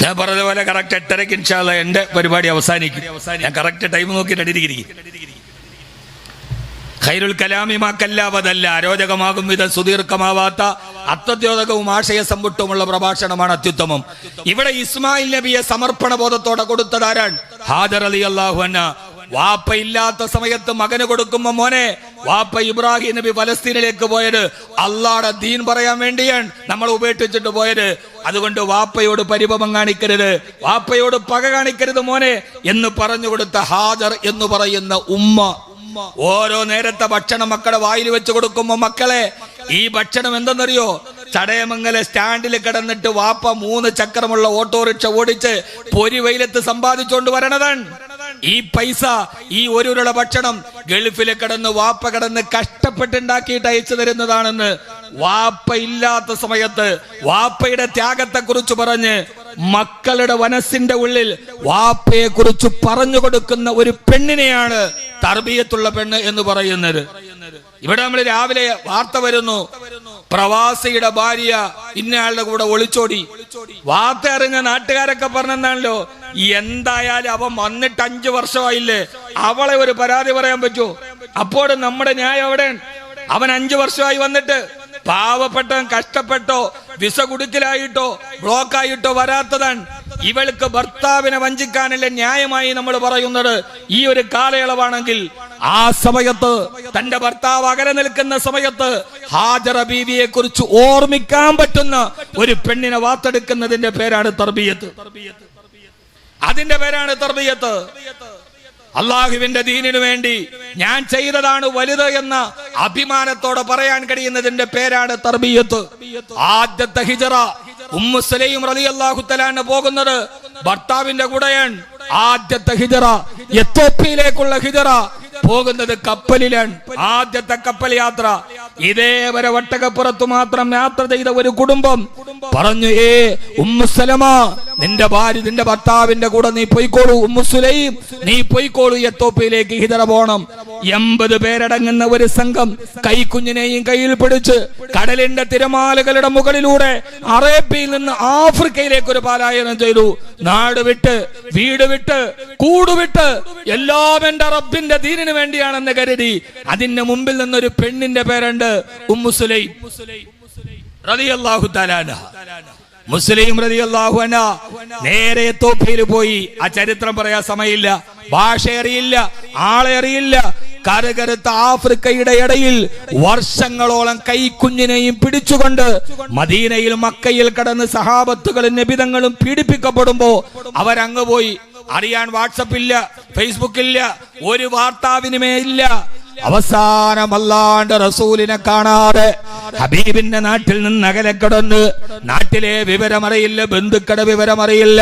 ഞാൻ പറഞ്ഞതുപോലെ കറക്റ്റ് 8:30 ഇൻഷാ അല്ലാഹ് എന്റെ പരിപാടി അവസാനിക്കും. ഞാൻ കറക്റ്റ് ടൈം നോക്കിയിട്ട് അടിയിരിക്കും. ഖൈറുൽ കലാമി മാ കല്ലാവതല്ല, അരോചകമാകും വിധം സുദീർഘമാവാത്ത അത്യദ്യോതകവും ആശയസമ്പുഷ്ടവുമുള്ള പ്രഭാഷണമാണ് അത്യുത്തമം. ഇവിടെ ഇസ്മായിൽ നബിയെ സമർപ്പണ ബോധത്തോടെ കൊടുത്തതാരാണ്? ഹാജർ റളിയല്ലാഹു അൻഹ. വാപ്പ ഇല്ലാത്ത സമയത്ത് മകന് കൊടുക്കുമ്പോ, മോനെ, വാപ്പ ഇബ്രാഹിം നബി ഫലസ്തീനിലേക്ക് പോയത് അള്ളാഹുടെ ദീൻ പറയാൻ വേണ്ടിയാണ്, നമ്മൾ ഉപേക്ഷിച്ചിട്ട് പോയത്. അതുകൊണ്ട് വാപ്പയോട് പരിഭവം കാണിക്കരുത്, വാപ്പയോട് പക കാണിക്കരുത് മോനെ എന്ന് പറഞ്ഞു കൊടുത്ത ഹാജർ എന്ന് പറയുന്ന ഉമ്മ. ഓരോ നേരത്തെ ഭക്ഷണം മക്കളെ വായിൽ വെച്ച് കൊടുക്കുമ്പോ, മക്കളെ, ഈ ഭക്ഷണം എന്തെന്നറിയോ? ചടയമംഗല സ്റ്റാൻഡിൽ കിടന്നിട്ട് വാപ്പ 3 ചക്രമുള്ള ഓട്ടോറിക്ഷ ഓടിച്ച് പൊരി വെയിലത്ത് സമ്പാദിച്ചുകൊണ്ട് വരണതാണ്. ഈ പൈസ, ഈ ഒരു ഉരുള ഭക്ഷണം ഗൾഫിൽ കിടന്ന് വാപ്പ കിടന്ന് കഷ്ടപ്പെട്ടുണ്ടാക്കിയിട്ട് അയച്ചു തരുന്നതാണെന്ന് വാപ്പ ഇല്ലാത്ത സമയത്ത് വാപ്പയുടെ ത്യാഗത്തെ കുറിച്ച് പറഞ്ഞ് മക്കളുടെ മനസ്സിന്റെ ഉള്ളിൽ വാപ്പയെ കുറിച്ച് പറഞ്ഞു കൊടുക്കുന്ന ഒരു പെണ്ണിനെയാണ് തർബിയത്തുള്ള പെണ്ണ് എന്ന് പറയുന്നത്. ഇവിടെ നമ്മൾ രാവിലെ വാർത്ത വരുന്നു, പ്രവാസിയുടെ ഭാര്യ ഇന്നയാളുടെ കൂടെ ഒളിച്ചോടി. വാർത്ത അറിഞ്ഞ നാട്ടുകാരൊക്കെ പറഞ്ഞെന്താണല്ലോ, എന്തായാലും അവൻ വന്നിട്ട് 5 വർഷമായില്ലേ, അവളെ ഒരു പരാതി പറയാൻ പറ്റുമോ? അപ്പോൾ നമ്മുടെ ന്യായം എവിടെ? അവൻ 5 വർഷമായി വന്നിട്ട് പാവപ്പെട്ടവൻ കഷ്ടപ്പെട്ടോ വിസ കുടുക്കലായിട്ടോ ബ്ലോക്കായിട്ടോ വരാത്തതാണ്. ഇവൾക്ക് ഭർത്താവിനെ വഞ്ചിക്കാനുള്ള ന്യായമായി നമ്മൾ പറയുന്നത് ഈ ഒരു കാലയളവാണെങ്കിൽ, ആ സമയത്ത് തന്റെ ഭർത്താവ് അകലെ നിൽക്കുന്ന സമയത്ത് ഹാജറ ബീവിയെ കുറിച്ച് ഓർമ്മിക്കാൻ പറ്റുന്ന ഒരു പെണ്ണിനെ വാർത്തെടുക്കുന്നതിന്റെ പേരാണ് തർബിയത്ത്. അതിന്റെ പേരാണ് തർബിയത്ത്. അള്ളാഹുവിന്റെ ദീനിനു വേണ്ടി ഞാൻ ചെയ്തതാണ് വലുത് എന്ന അഭിമാനത്തോടെ പറയാൻ കഴിയുന്നതിന്റെ പേരാണ് തർബിയത്ത്. ആദ്യത്തെ ഹിജറ ഉമ്മു സുലൈം റളിയല്ലാഹു തആല അൻഹ പോകുന്നത് ഭർത്താവിന്റെ കൂടെയാണ്. ആദ്യത്തെ ഹിജറ, എത്യോപ്യയിലേക്കുള്ള ഹിജറ പോകുന്നത് കപ്പലിലാണ്. ആദ്യത്തെ കപ്പൽ യാത്ര. ഇതേവരെ ഒട്ടകപ്പുറത്ത് മാത്രം യാത്ര ചെയ്ത ഒരു കുടുംബം പറഞ്ഞു, ഉമ്മു സലമ, നിന്റെ ഭാര്യ നിന്റെ ഭർത്താവിന്റെ കൂടെ നീ പോയിക്കോളൂ, ഉമ്മു സുലൈം നീ പോയിക്കോളൂ, എത്യോപ്യയിലേക്ക് ഹിജറ പോണം. 80 പേരടങ്ങുന്ന ഒരു സംഘം കൈക്കുഞ്ഞിനെയും കയ്യിൽ പിടിച്ച് കടലിന്റെ തിരമാലകളുടെ മുകളിലൂടെ അറേബ്യയിൽ നിന്ന് ആഫ്രിക്കയിലേക്ക് ഒരു പലായനം ചെയ്തു. നാട് വിട്ട്, വീട് വിട്ട്, കൂടുവിട്ട്, എല്ലാം എന്റെ റബ്ബിന്റെ ദീനിന് വേണ്ടിയാണെന്ന് കരുതി അതിന്റെ മുമ്പിൽ നിന്നൊരു പെണ്ണിന്റെ പേരുണ്ട് ഉമ്മു സുലൈം റളിയല്ലാഹു തആല അൻഹ. മുസ്ലിം റളിയല്ലാഹു അൻഹ നേരെ എത്യോപ്യയിൽ പോയി. ആ ചരിത്രം പറയാൻ സമയമില്ല, ഭാഷ അറിയില്ല, ആളെ അറിയില്ല. കരകരുത്ത ആഫ്രിക്കയുടെ ഇടയിൽ വർഷങ്ങളോളം കൈക്കുഞ്ഞിനെയും പിടിച്ചുകൊണ്ട് മദീനയിൽ മക്കയിൽ കടന്ന് സഹാബത്തുകളും നബിതങ്ങളും പീഡിപ്പിക്കപ്പെടുമ്പോ അവരങ്ങ് പോയി. അറിയാൻ വാട്സപ്പില്ല, ഫേസ്ബുക്കില്ല, ഒരു വാർത്താവിനിമയം ഇല്ല. അവസാനം അല്ലാഹുവിന്റെ റസൂലിനെ കാണാതെ ഹബീബിന്റെ നാട്ടിൽ നിന്ന് അകലെ കിടന്ന് നാട്ടിലെ വിവരമറിയില്ല, ബന്ധുക്കളുടെ വിവരമറിയില്ല,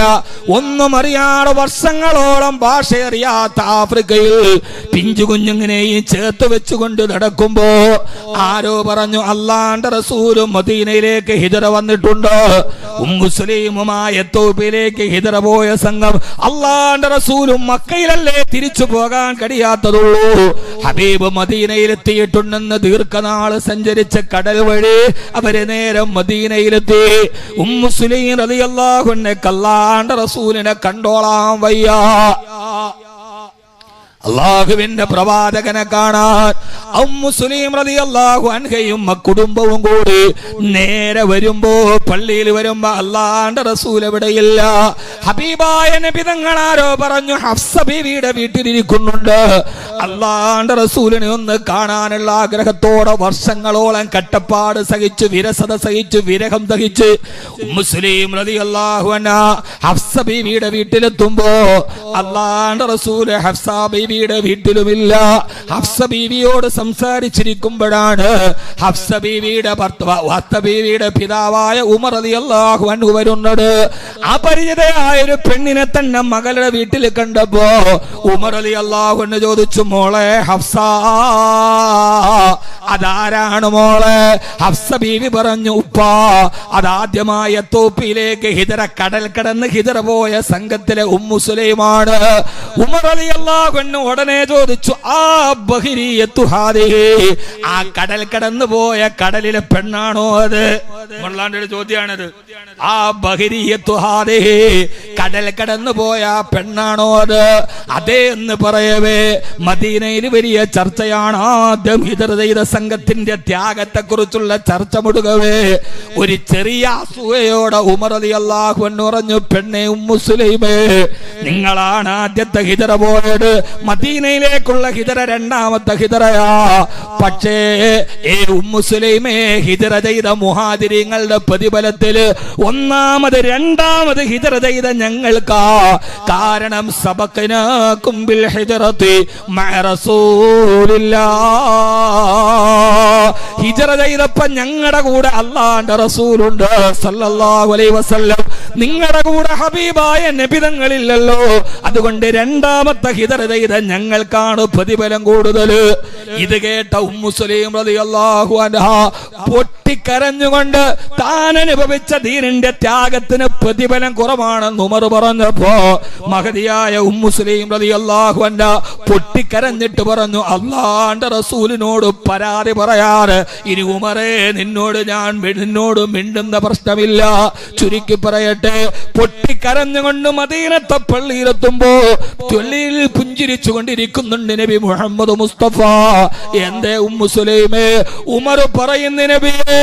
ഒന്നും അറിയാതെ വർഷങ്ങളോളം ഭാഷ അറിയാത്ത ആഫ്രിക്കയിൽ പിഞ്ചു കുഞ്ഞുങ്ങിനെയും ചേർത്ത് വെച്ചുകൊണ്ട് നടക്കുമ്പോ ആരോ പറഞ്ഞു, അല്ലാഹുവിന്റെ റസൂലും മദീനയിലേക്ക് ഹിജറ വന്നിട്ടുണ്ട്. ഉമ്മു സുലൈമുമായ തോപ്പിലേക്ക് ഹിജറ പോയ സംഘം അള്ളാന്റെ റസൂലും മക്കയിലല്ലേ തിരിച്ചു പോകാൻ കഴിയാത്തതുള്ളൂ. ഹബീബ് മദീനയിലെത്തിയിട്ടുണ്ടെന്ന് ദീർഘനാൾ സഞ്ചരിച്ച കടൽ വഴി അവര് നേരം മദീനയിലെത്തി. ഉമ്മു സുലൈം റളിയല്ലാഹു അൻഹ അള്ളാന്റെ റസൂലിനെ കണ്ടോളാൻ വയ്യ. അള്ളാഹുവിന്റെ പ്രവാചകനെ കാണാൻ ഉമ്മു സുലൈം റളിയല്ലാഹു അൻഹയും കുടുംബവും കൂടി നേരെ വരുമ്പോ പള്ളിയിൽ വരുമ്പോ അള്ളാന്റെ റസൂൽ എവിടെയില്ല. ഹബീബായ നബി തങ്ങൾ ആരോ പറഞ്ഞു ഹഫ്സ ബീവിയുടെ വീട്ടിലിരിക്കുന്നുണ്ട്. അള്ളാന്റെ റസൂലിനെ ഒന്ന് കാണാനുള്ള ആഗ്രഹത്തോടെ വർഷങ്ങളോളം കട്ടപ്പാട് സഹിച്ചു, വിരസത സഹിച്ചു, വിരഹം സഹിച്ച് ഉമ്മു സുലൈം റളിയല്ലാഹു അൻഹ ഹഫ്സ ബീവിയുടെ വീട്ടിലെത്തുമ്പോ അള്ളാന്റെ റസൂല് ഹഫ്സ ബീവിയുടെ വീട്ടിലുമില്ല. ഹഫ്സ ബീവിയോട് സംസാരിച്ചിരിക്കുമ്പോഴാണ് ഹഫ്സ ബീവിയുടെ പിതാവായ ഉമർ റളിയല്ലാഹു അൻഹു വരുന്നത്. അപരിചിതയായ ഒരു പെണ്ണിനെ തന്നെ മകളുടെ വീട്ടിൽ കണ്ടപ്പോ ഉമർ റളിയല്ലാഹു അൻഹു ചോദിച്ചു, മോളെ ഹഫ്സ, അതാരാണ് മോളെ? ഹഫ്സ ബീവി പറഞ്ഞു, ഉപ്പാ, അതാദ്യമായ തോപ്പിലേക്ക് ഹിജറ കടൽ കടന്ന് ഹിജറ പോയ സംഘത്തിലെ ഉമ്മു സുലൈമാണ്. ഉമർ റളിയല്ലാഹു അൻഹു ഉടനെ ചോദിച്ചു, ആ ബഹിരിയത്തു ഹാദിഹി, ആ കടൽ കടന്നു പോയ കടലിലെ പെണ്ണാണോ അത്? മുള്ളാന്റെ ചോദ്യമാണത്. ആ ബഹിരിയത്തു ഹാദിഹി, കടൽ കടന്നു പോയ പെണ്ണാണോ അത്? അതേ എന്ന് പറയവേ മദീനയിൽ വലിയ ചർച്ചയാണ്. ആദ്യം ഹിജറ ചെയ്ത സംഘത്തിന്റെ ത്യാഗത്തെ കുറിച്ചുള്ള ചർച്ച മുടുകവേ ഒരു ചെറിയ അസൂയയോടെ ഉമർ റളിയല്ലാഹു അൻഹു പറഞ്ഞു, പെണ്ണെ ഉമ്മു സുലൈമേ, നിങ്ങളാണ് ആദ്യത്തെ ഹിജറ പോയത്. മദീനയിലേക്കുള്ള ഹിജറ രണ്ടാമത്തെ ഹിജറയാ. പക്ഷേ ഉമ്മു സുലൈമേ, ഹിജറ ചെയ്ത മുഹാജിരീങ്ങളുടെ പ്രതിഫലത്തില് ഒന്നാമത് രണ്ടാമത് ഹിജറ ചെയ്ത ഞങ്ങൾക്കാ. കാരണം സബഖനാകും ബിൽ ഹിജറത്തി മഅ റസൂലില്ലാഹ്, ഹിജറ ചെയ്തപ്പോ ഞങ്ങളുടെ കൂടെ അല്ലാഹുവിന്റെ റസൂലുണ്ട് സല്ലല്ലാഹു അലൈഹി വസല്ലം, നിങ്ങളുടെ കൂടെ ഹബീബായ നബി തങ്ങളില്ലല്ലോ. അതുകൊണ്ട് രണ്ടാമത്തെ ഹിജറ ചെയ്ത ഞങ്ങൾക്കാണ് പ്രതിഫലം കൂടുതൽ. ഇത് കേട്ട ഉമ്മു സുലൈം റളിയല്ലാഹു അൻഹ പൊട്ടിക്കരഞ്ഞുകൊണ്ട് താൻ അനുഭവിച്ച ദീനിന്റെ ത്യാഗത്തിന് പ്രതിഫലം കുറവാണെന്ന് ഉമർ പറഞ്ഞപ്പോ മഹദിയായ ഉമ്മു സുലൈം റളിയല്ലാഹു അൻഹ പൊട്ടിക്കരഞ്ഞിട്ട് പറഞ്ഞു, അല്ലാഹുവിന്റെ റസൂലിനോട് പരാതി പറയാറ് ഇനി ഉമറേ, നിന്നോട് മിണ്ടുന്ന പ്രശ്നമില്ല. ചുരുക്കി പറയട്ടെ, പൊട്ടിക്കരഞ്ഞുകൊണ്ട് മദീനത്തെ പള്ളിയിലെത്തുമ്പോ തൊള്ളിയിൽ പുഞ്ചിരിച്ചു കൊണ്ടിരിക്കുന്നുണ്ട് നബി മുഹമ്മദ് മുസ്തഫ. എന്തേ ഉമ്മു സുലൈമേ? ഉമർ പറയുന്ന നബിയെ,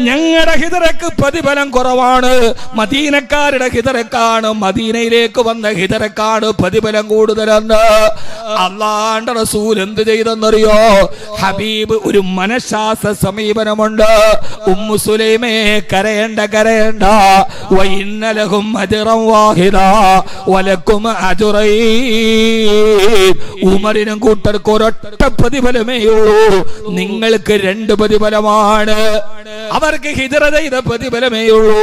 ഞങ്ങളുടെ ഹിജറക്ക് പ്രതിഫലം കുറവാണ്, മദീനക്കാരുടെ ഹിജറക്കാണ്, മദീനയിലേക്ക് വന്ന ഹിജറക്കാണ് പ്രതിഫലം കൂടുതലെന്ന്. അല്ലാഹുവിന്റെ റസൂൽ എന്ത് ചെയ്തെന്നറിയോ? ഹബീബ് ഒരു മനഃശാസ്ത്ര സമീപനമുണ്ട്. ഉമ്മു സുലൈമേ, കരയണ്ട വഇന്ന ലഹും അജ്റൻ വാഹിദ വലക്കും അജ്റൈൻ. ഉമറിനും കൂട്ടർക്ക് ഒരൊറ്റ പ്രതിഫലമേ ഉള്ളൂ, നിങ്ങൾക്ക് രണ്ട് പ്രതിഫലമാണ്. അവർക്ക് ഹിജറ ചെയ്ത പ്രതിഫലമേ ഉള്ളൂ.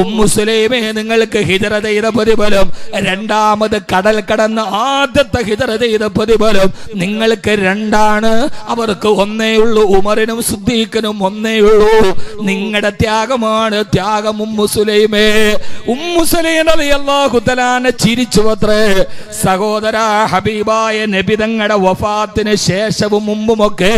ഉമ്മു സുലൈമേ, നിങ്ങൾക്ക് ഹിജറ ചെയ്ത പ്രതിഫലം, രണ്ടാമത് കടൽ കടന്ന് ആദ്യത്തെ ഹിജറ ചെയ്ത പ്രതിഫലം നിങ്ങൾക്ക് രണ്ടാണ്, അവർക്ക് ഒന്നേ ഉള്ളൂ. ഉമറിനും സിദ്ദീഖിനും ഒന്നേ ഉള്ളൂ. നിങ്ങളുടെ ത്യാഗമാണ് ത്യാഗം ഉമ്മു സുലൈമേ. ഉമ്മു സുലൈം റളിയല്ലാഹു തആല ചിരിച്ചു അത്രേ. സഹോദര, ഹബീബായ നബി തങ്ങളുടെ വഫാത്തിന് ശേഷവും മുമ്പുമൊക്കെ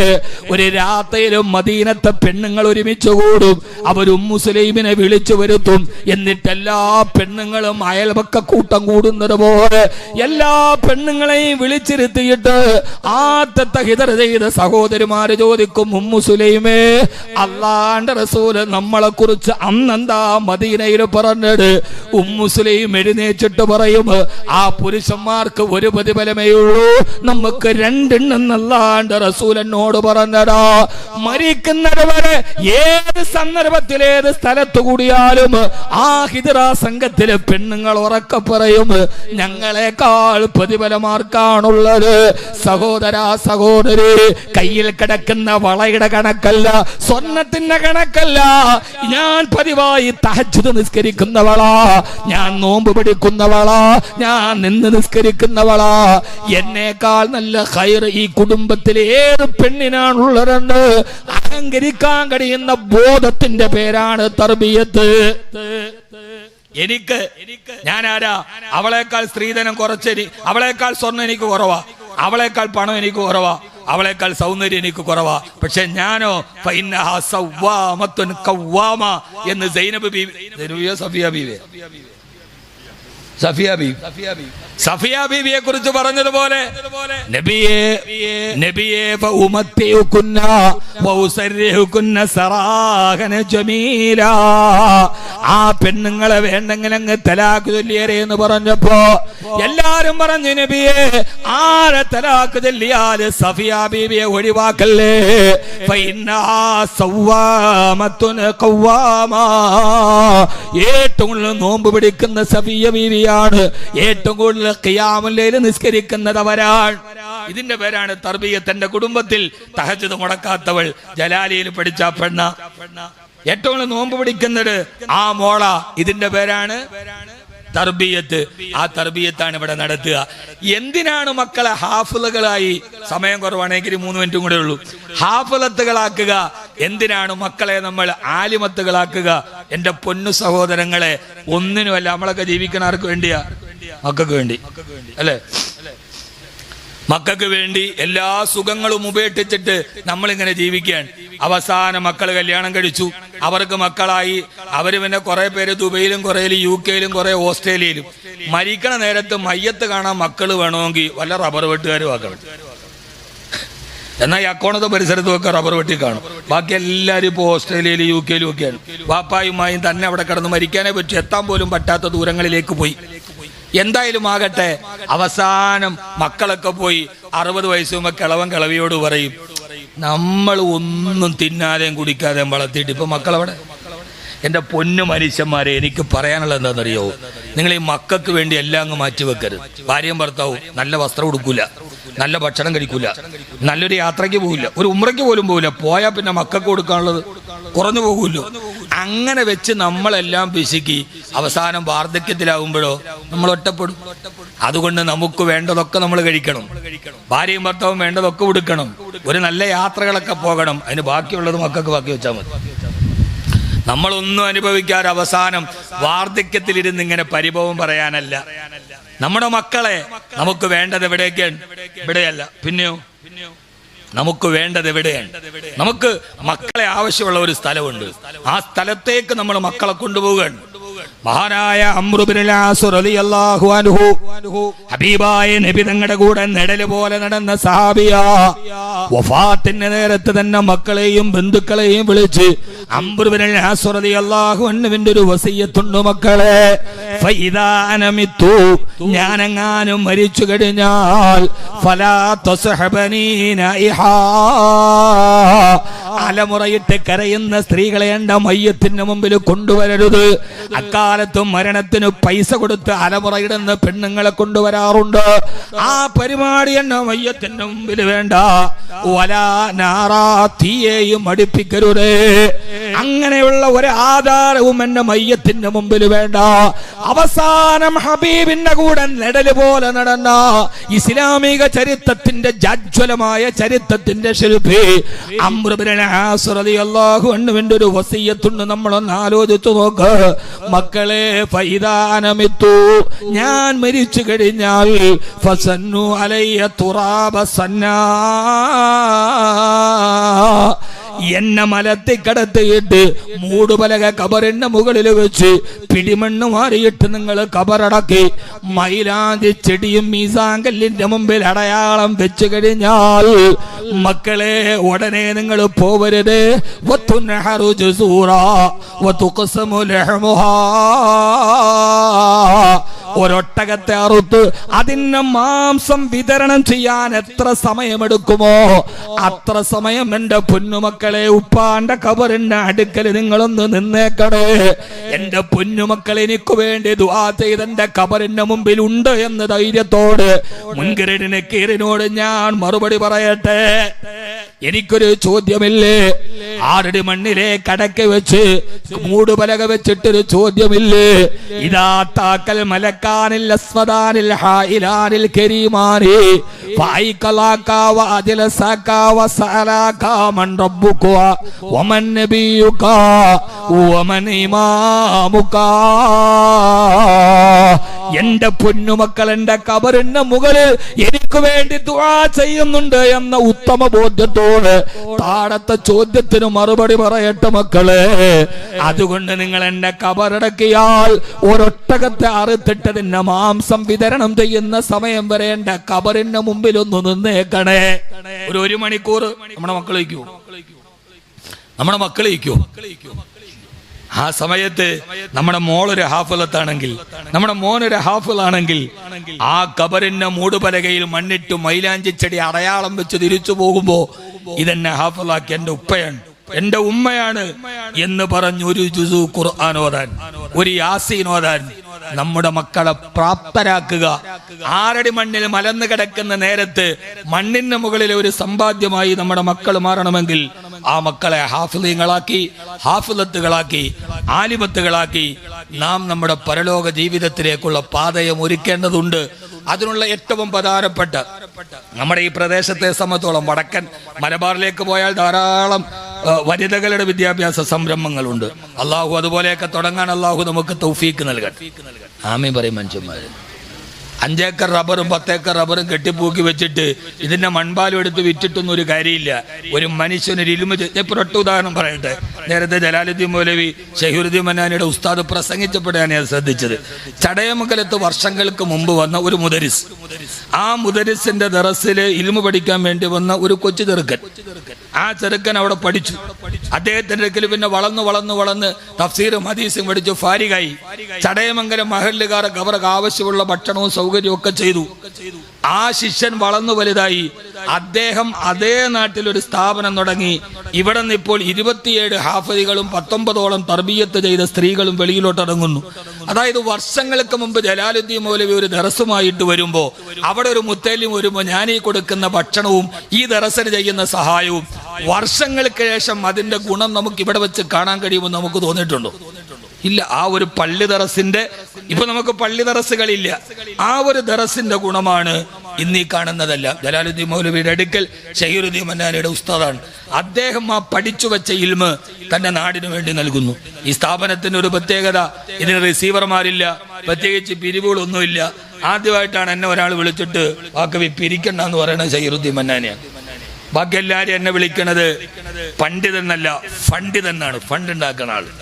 ഒരു രാത്രിയിലും മദീനത്തെ പെണ്ണുങ്ങൾ ഒരുമിച്ച് കൂടും. അവർ ഉമ്മു സുലൈമിനെ വിളിച്ചു വരുത്തും. എന്നിട്ട് എല്ലാ പെണ്ണുങ്ങളും അയൽപക്ക കൂട്ടം കൂടുന്നത് പോലെ എല്ലാ പെണ്ണുങ്ങളെയും വിളിച്ചിരുത്തിയിട്ട് ആദ്യത്തെ ഹിജറ ചെയ്ത സഹോദരിമാര് ചോദിക്കും, ഉമ്മു സുലൈമേ, അല്ലാഹുവിന്റെ റസൂല് നമ്മളെ കുറിച്ച് അന്നെന്താ മദീനയിൽ പറഞ്ഞത്? ഉമ്മു സുലൈം എഴുന്നേറ്റിട്ട് പറയും, ആ പുരുഷന്മാർക്ക് ഒരു പ്രതിഫലമേ ഉള്ളൂ, നമുക്ക് രണ്ടെണ്ണം അല്ലാഹുവിന്റെ റസൂൽ എന്നോട് പറഞ്ഞടാ. മരിക്കുന്നത് വരെ ഏത് സന്ദർഭത്തിൽ ഏത് സ്ഥലത്ത് കൂടിയാലും ആ ഹിജറ സംഘത്തിലെ പെണ്ണുങ്ങൾ ഉറക്കെ പറയും, ഞങ്ങളെക്കാൾ പ്രതിഫലമാർക്കാണുള്ളത്. സഹോദര, സഹോദരി, കയ്യിൽ കിടക്കുന്ന വളയുടെ കണക്കല്ല, സ്വർണത്തിന്റെ കണക്കല്ല. ഞാൻ പതിവായി തഹജ്ജുദ് നിസ്കരിക്കുന്നവളാ, ഞാൻ നോമ്പ് പിടിക്കുന്നവളാ, ഞാൻ നിന്ന് നിസ്കരിക്കുന്നവളാ. എന്നേക്കാൾ നല്ല ഖൈർ ഈ കുടുംബത്തിൽ ഏത് പെണ്ണിനാണുള്ളതെന്ന് അഹങ്കരിക്കാൻ കഴിയുന്ന ബോധത്തിന്റെ പേരാണ് തർബിയത്ത്. ഞാനാരാ? അവളേക്കാൾ സ്ത്രീധനം കുറച്ച്, അവളേക്കാൾ സ്വർണ്ണം എനിക്ക് കുറവാ, അവളേക്കാൾ പണം എനിക്ക് കുറവാ, അവളേക്കാൾ സൗന്ദര്യം എനിക്ക് കുറവാ. പക്ഷെ ഞാനോ എന്ന് സൈനബ് ബീവി, സഫിയ ബീവിയെ കുറിച്ച് പറഞ്ഞതുപോലെ ആ പെണ്ണുങ്ങളെ വേണ്ടെങ്കിൽ അങ്ങ് തലാഖ് ചൊല്ലിയേരെ എന്ന് പറഞ്ഞപ്പോ എല്ലാരും പറഞ്ഞു, നബിയെ ആരെ തലാഖ് ചൊല്ലിയാല് സഫിയ ബീവിയെ ഒഴിവാക്കല്ലേ, ഏറ്റവും കൂടുതൽ നോമ്പ് പിടിക്കുന്ന സഫിയ ബീവിയാണ്, ഏറ്റവും കൂടുതൽ ഖിയാമുൽ ലൈൽ നിസ്കരിക്കുന്നത് അവരാണ്. ഇതിന്റെ പേരാണ് തർബിയത്ത്. എന്റെ കുടുംബത്തിൽ തഹജ്ജുദ് മുടക്കാത്തവൾ, ജലാലിയിൽ പഠിച്ച പെണ്ണ, ഏറ്റവും കൂടുതൽ നോമ്പ് പിടിക്കുന്നത് ആ മോള. ഇതിന്റെ പേരാണ് തർബിയത്ത്. ആ തർബിയത്താണ് ഇവിടെ നടത്തുക. എന്തിനാണ് മക്കളെ ഹാഫിളുകളായി, സമയം കുറവാണെങ്കിൽ 3 മിനിറ്റും കൂടെ ഉള്ളൂ, ഹാഫിളത്തുകളാക്കുക? എന്തിനാണ് മക്കളെ നമ്മൾ ആലിമത്തുകളാക്കുക? എന്റെ പൊന്നു സഹോദരങ്ങളെ, ഒന്നിനുമല്ല. നമ്മളൊക്കെ ജീവിക്കണ ആർക്ക് വേണ്ടിയാ? മക്കൾക്ക് വേണ്ടി അല്ലേ? മക്കൾക്ക് വേണ്ടി എല്ലാ സുഖങ്ങളും ഉപേക്ഷിച്ചിട്ട് നമ്മളിങ്ങനെ ജീവിക്കാൻ. അവസാനം മക്കൾ കല്യാണം കഴിച്ചു, അവർക്ക് മക്കളായി, അവര് പിന്നെ കുറെ പേര് ദുബൈയിലും കുറെ UK യിലും കുറെ ഓസ്ട്രേലിയയിലും. മരിക്കണ നേരത്ത് മയ്യത്ത് കാണാൻ മക്കൾ വേണമെങ്കിൽ വല്ല റബ്ബർ വെട്ടുകാരും ആക്കണം. എന്നാൽ ഈ അക്കോണത്തെ പരിസരത്തും ഒക്കെ റബ്ബർ വെട്ടി കാണും. ബാക്കി എല്ലാവരും ഇപ്പോൾ ഓസ്ട്രേലിയയിലും UK യിലും ഒക്കെയാണ്. വാപ്പായുമായും തന്നെ അവിടെ കിടന്ന് മരിക്കാനേ പറ്റും, എത്താൻ പോലും പറ്റാത്ത ദൂരങ്ങളിലേക്ക് പോയി. എന്തായാലും ആകട്ടെ, അവസാനം മക്കളൊക്കെ പോയി. 60 വയസ്സ് മുമ്പ് കിളവിയോട് പറയും, നമ്മൾ ഒന്നും തിന്നാതെയും കുടിക്കാതെയും വളർത്തിയിട്ട് ഇപ്പൊ മക്കളവിടെ. എന്റെ പൊന്നു മനുഷ്യന്മാരെ, എനിക്ക് പറയാനുള്ളത് എന്താണെന്നറിയോ? നിങ്ങൾ ഈ മക്കൾക്ക് വേണ്ടി എല്ലാം അങ്ങ് മാറ്റിവെക്കരുത്. ഭാര്യയും ഭർത്താവും നല്ല വസ്ത്രം ഉടുക്കൂല, നല്ല ഭക്ഷണം കഴിക്കൂല, നല്ലൊരു യാത്രയ്ക്ക് പോകില്ല, ഒരു ഉംറയ്ക്ക് പോലും പോകില്ല. പോയാൽ പിന്നെ മക്കൾക്ക് കൊടുക്കാനുള്ളത് കുറഞ്ഞു പോകുമല്ലോ. അങ്ങനെ വെച്ച് നമ്മളെല്ലാം പിശുക്കി അവസാനം വാർദ്ധക്യത്തിലാവുമ്പോഴോ നമ്മൾ ഒറ്റപ്പെടും. അതുകൊണ്ട് നമുക്ക് വേണ്ടതൊക്കെ നമ്മൾ കഴിക്കണം, ഭാര്യയും ഭർത്താവും വേണ്ടതൊക്കെ കൊടുക്കണം, ഒരു നല്ല യാത്രകളൊക്കെ പോകണം. അതിന് ബാക്കിയുള്ളത് മക്കൾക്ക് ബാക്കി വെച്ചാൽ മതി. നമ്മളൊന്നും അനുഭവിക്കാതെ അവസാനം വാർദ്ധക്യത്തിലിരുന്ന് ഇങ്ങനെ പരിഭവം പറയാനല്ല. നമ്മുടെ മക്കളെ നമുക്ക് വേണ്ടത് എവിടേക്കാണ്? ഇവിടെയല്ല. പിന്നെയോ നമുക്ക് വേണ്ടത് എവിടെയാണ്? നമുക്ക് മക്കളെ ആവശ്യമുള്ള ഒരു സ്ഥലമുണ്ട്, ആ സ്ഥലത്തേക്ക് നമ്മൾ മക്കളെ കൊണ്ടുപോവുകയാണ്. മഹാനായ അംറു ബിനുൽ ആസ് റളിയല്ലാഹു അൻഹു, ഹബീബായ നബി തങ്ങളുടെ കൂടെ നിഴല് പോലെ നടന്ന സഹാബിയാ. വഫാത്തിന്റെ നേരത്ത് തന്നെ മക്കളെയും ബന്ധുക്കളെയും വിളിച്ച് അംറു ബിനുൽ ആസ് റളിയല്ലാഹു അൻഹുവിന്റെ ഒരു വസിയ്യത്തുണ്ട്, മക്കളെ, ഫഇദാ അനമിതു, ഞാനെങ്ങാനും മരിച്ചു കഴിഞ്ഞാൽ ഫലാ തസ്ഹബനീ നൈഹാ, അലമുറയിട്ട് കരയുന്ന സ്ത്രീകളെ എന്റെ മയ്യത്തിന് മുമ്പിൽ കൊണ്ടുവരരുത്. അക്കാലത്തും മരണത്തിന് പൈസ കൊടുത്ത് അലമുറയിടുന്ന പെണ്ണുങ്ങളെ കൊണ്ടുവരാറുണ്ട്. ആ പരിപാടി എന്റെ മയ്യത്തിന്റെ മുമ്പിൽ വേണ്ട. വലാ നാറാ, തീയെയും അടുപ്പിക്കരുതേ. അങ്ങനെയുള്ള ഒരു ആധാരവും എന്റെ മയ്യത്തിന്റെ മുമ്പിൽ വേണ്ട. അവസാനം ഹബീബിന്റെ കൂടെ നിഴല് പോലെ നടന്ന ഇസ്ലാമിക ചരിത്രത്തിന്റെ ജാജ്വലമായ ചരിത്രത്തിന്റെ ശില്പി അംറു ബിനുൽ ആസ് റളിയല്ലാഹു അൻഹുവിന്റെ ഒരു വസിയ്യത്തുണ്ട്. നമ്മളൊന്ന് ആലോചിച്ചു നോക്ക് മക്കളെ. ഫഇദാ അനമിതു, ഞാൻ മരിച്ചു കഴിഞ്ഞാൽ ഫസന്നു അലയ്യ തുറാബ സന്നാ, എന്നെ മലത്തി കടത്തിയിട്ട് മൂടുപലക കബറിന്റെ മുകളിൽ വെച്ച് പിടിമണ്ണ് മാറിയിട്ട് നിങ്ങൾ കബറടക്കി മൈലാഞ്ചി ചെടിയും മീസാങ്കല്ലിന്റെ മുമ്പിൽ അടയാളം വെച്ചു കഴിഞ്ഞാൽ മക്കളെ ഉടനെ നിങ്ങൾ പോവരുത്. ഒരൊട്ടകത്തെ അറുത്ത് അതിന്റെ മാംസം വിതരണം ചെയ്യാൻ എത്ര സമയമെടുക്കുമോ അത്ര സമയം എന്റെ പൊന്നുമക്കളെ ഉപ്പാന്റെ കബറിന്റെ അടുക്കൽ നിങ്ങളൊന്ന് നിന്നേക്കണേ. എന്റെ പൊന്നുമക്കൾ എനിക്ക് വേണ്ടി ദുആ ചെയ്ത് എന്റെ കബറിന്റെ മുമ്പിൽ ഉണ്ട് എന്ന ധൈര്യത്തോട് മുൻകരടിനെ കീറിനോട് ഞാൻ മറുപടി പറയട്ടെ. എനിക്കൊരു ചോദ്യമില്ലേ? 6 അടി മണ്ണിലെ കടക്ക് വെച്ച് മൂടുപലക വെച്ചിട്ടൊരു ചോദ്യമില്ലേ? ഇതാ താക്കൽ മലക്കാനിൽ അസ്വദാനിൽ ഹായിലാനിൽ കരീമാനി ഫൈകലാക വഅദിലസക വസഅലക മൻ റബ്ബുക വമൻ നബിയുക വമൻ ഇമാമുക. എന്റെ പൊന്നുമക്കൾ എന്റെ ഖബറിന്റെ മുകളിൽ എനിക്ക് വേണ്ടി ദുആ ചെയ്യുന്നുണ്ട് എന്ന ഉത്തമ ബോധ്യത്തോട് താഴത്തെ ചോദ്യത്തിന് മറുപടി പറയട്ടെ മക്കളെ. അതുകൊണ്ട് നിങ്ങൾ എന്റെ ഖബറടക്കിയാൽ ഒരൊട്ടകത്തെ അറുത്തിട്ടതിന്റെ മാംസം വിതരണം ചെയ്യുന്ന സമയം വരെ എന്റെ ഖബറിന്റെ മുമ്പിൽ ഒന്ന് നിന്നേക്കണേ. ഒരു മണിക്കൂർ നമ്മുടെ മക്കളേക്കോ ആ സമയത്ത് നമ്മുടെ മോളൊരു ഹാഫിളത്താണെങ്കിൽ, നമ്മുടെ മോനൊരു ഹാഫിളാണെങ്കിൽ, ആ ഖബറിന്റെ മൂടുപലകയിൽ മണ്ണിട്ട് മൈലാഞ്ചിച്ചെടി അടയാളം വെച്ച് തിരിച്ചു പോകുമ്പോ ഇതെന്നെ ഹാഫിളാക്കി എന്റെ ഉപ്പയാണ്, എന്റെ ഉമ്മയാണ് എന്ന് പറഞ്ഞ് ഒരു ജുസു ഖുർആൻ ഓതാൻ, ഒരു യാസീൻ ഓതാൻ നമ്മുടെ മക്കളെ പ്രാപ്തരാക്കുക. 6 അടി മണ്ണിൽ മലന്ന് കിടക്കുന്ന നേരത്ത് മണ്ണിന് മുകളിലെ ഒരു സമ്പാദ്യമായി നമ്മുടെ മക്കൾ മാറണമെങ്കിൽ ആ മക്കളെ ഹാഫിളീങ്ങളാക്കി, ഹാഫിളത്തുകളാക്കി, ആലിമത്തുകളാക്കി നാം നമ്മുടെ പരലോക ജീവിതത്തിലേക്കുള്ള പാതയം ഒരുക്കേണ്ടതുണ്ട്. അതിനുള്ള ഏറ്റവും പ്രധാനപ്പെട്ട നമ്മുടെ ഈ പ്രദേശത്തെ സംബന്ധിച്ചോളം വടക്കൻ മലബാറിലേക്ക് പോയാൽ ധാരാളം വനിതകളുടെ വിദ്യാഭ്യാസ സംരംഭങ്ങളുണ്ട്. അള്ളാഹു അതുപോലെയൊക്കെ തുടങ്ങാൻ അള്ളാഹു നമുക്ക് തൗഫീക്ക് നൽകട്ടെ. ആമീൻ പറയും മനുഷ്യന്മാര്. 5 ഏക്കർ റബ്ബറും 10 ഏക്കർ റബ്ബറും കെട്ടിപ്പൂക്കി വെച്ചിട്ട് ഇതിന്റെ മൺപാലും എടുത്ത് വിറ്റിട്ടൊന്നും ഒരു കാര്യമില്ല. ഒരു മനുഷ്യനൊരു ഇൽമ. ഒരൊറ്റ ഉദാഹരണം പറയട്ടെ. നേരത്തെ ജലാലുദ്ദീൻ മൗലവി ഷഹീറുദ്ദീൻ മന്നാനിയുടെ ഉസ്താദ് പ്രസംഗിച്ചപ്പോഴാണ് ഞാൻ ശ്രദ്ധിച്ചത്. ചടയമംഗലത്ത് വർഷങ്ങൾക്ക് മുമ്പ് വന്ന ഒരു മുദരിസ്, ആ മുദരിസിന്റെ ദറസില് ഇൽമ പഠിക്കാൻ വേണ്ടി വന്ന ഒരു കൊച്ചു ചെറുക്കൻ. ആ ചെറുക്കൻ അവിടെ പഠിച്ചു. അദ്ദേഹത്തിന്റെ അടുക്കൽ പിന്നെ വളർന്ന് തഫ്സീറും ഹദീസും പഠിച്ചു ഫാരിഗായി. ചടയമംഗലം മഹല്ലുകാർക്ക് അവർക്ക് ആവശ്യമുള്ള ഭക്ഷണവും സൗകര്യവും ഒക്കെ ചെയ്തു. ആ ശിഷ്യൻ വളർന്നു വലുതായി. അദ്ദേഹം അതേ നാട്ടിൽ ഒരു സ്ഥാപനം തുടങ്ങി. ഇവിടെ നിന്ന് ഇപ്പോൾ 27 ഹാഫിളുകളും 19ഓളം തർബിയത്ത് ചെയ്ത സ്ത്രീകളും വെളിയിലോട്ട് ഇറങ്ങുന്നു. അതായത് വർഷങ്ങൾക്ക് മുമ്പ് ജലാലുദ്ദീൻ മൗലവി ഒരു ദറസുമായിട്ട് വരുമ്പോ അവിടെ ഒരു മുത്തലിം വരുമ്പോ ഞാൻ ഈ കൊടുക്കുന്ന ഭക്ഷണവും ഈ ദറസിന് ചെയ്യുന്ന സഹായവും വർഷങ്ങൾക്ക് ശേഷം അതിന്റെ ഗുണം നമുക്ക് ഇവിടെ വെച്ച് കാണാൻ കഴിയുമെന്ന് നമുക്ക് തോന്നിയിട്ടുണ്ടോ? ഇല്ല. ആ ഒരു പള്ളി ദറസിന്റെ, ഇപ്പൊ നമുക്ക് പള്ളി ദറസുകളില്ല, ആ ഒരു ദറസിന്റെ ഗുണമാണ് ഇന്നീ കാണുന്നതല്ല. ജലാലുദ്ദീൻ മൗലവിയുടെ അടുക്കൽ ഷഹീറുദ്ദീൻ മന്നാനിയുടെ ഉസ്താദാണ്. അദ്ദേഹം ആ പഠിച്ചു വെച്ച ഇൽമ് തന്റെ നാടിനു വേണ്ടി നൽകുന്നു. ഈ സ്ഥാപനത്തിന് ഒരു പ്രത്യേകത, ഇതിന് റിസീവർമാരില്ല, പ്രത്യേകിച്ച് പിരിവുകളൊന്നുമില്ല. ആദ്യമായിട്ടാണ് എന്നെ ഒരാൾ വിളിച്ചിട്ട് വാക്കവി പിരിക്കണ്ട എന്ന് പറയുന്നത് ഷഹീറുദ്ദീൻ മന്നാനിയാണ്. ബാക്കി എല്ലാരും എന്നെ വിളിക്കണത് പണ്ഡിതെന്നല്ല, ഫണ്ടിതെന്നാണ്. ഫണ്ട് ഉണ്ടാക്കുന്ന ആള്.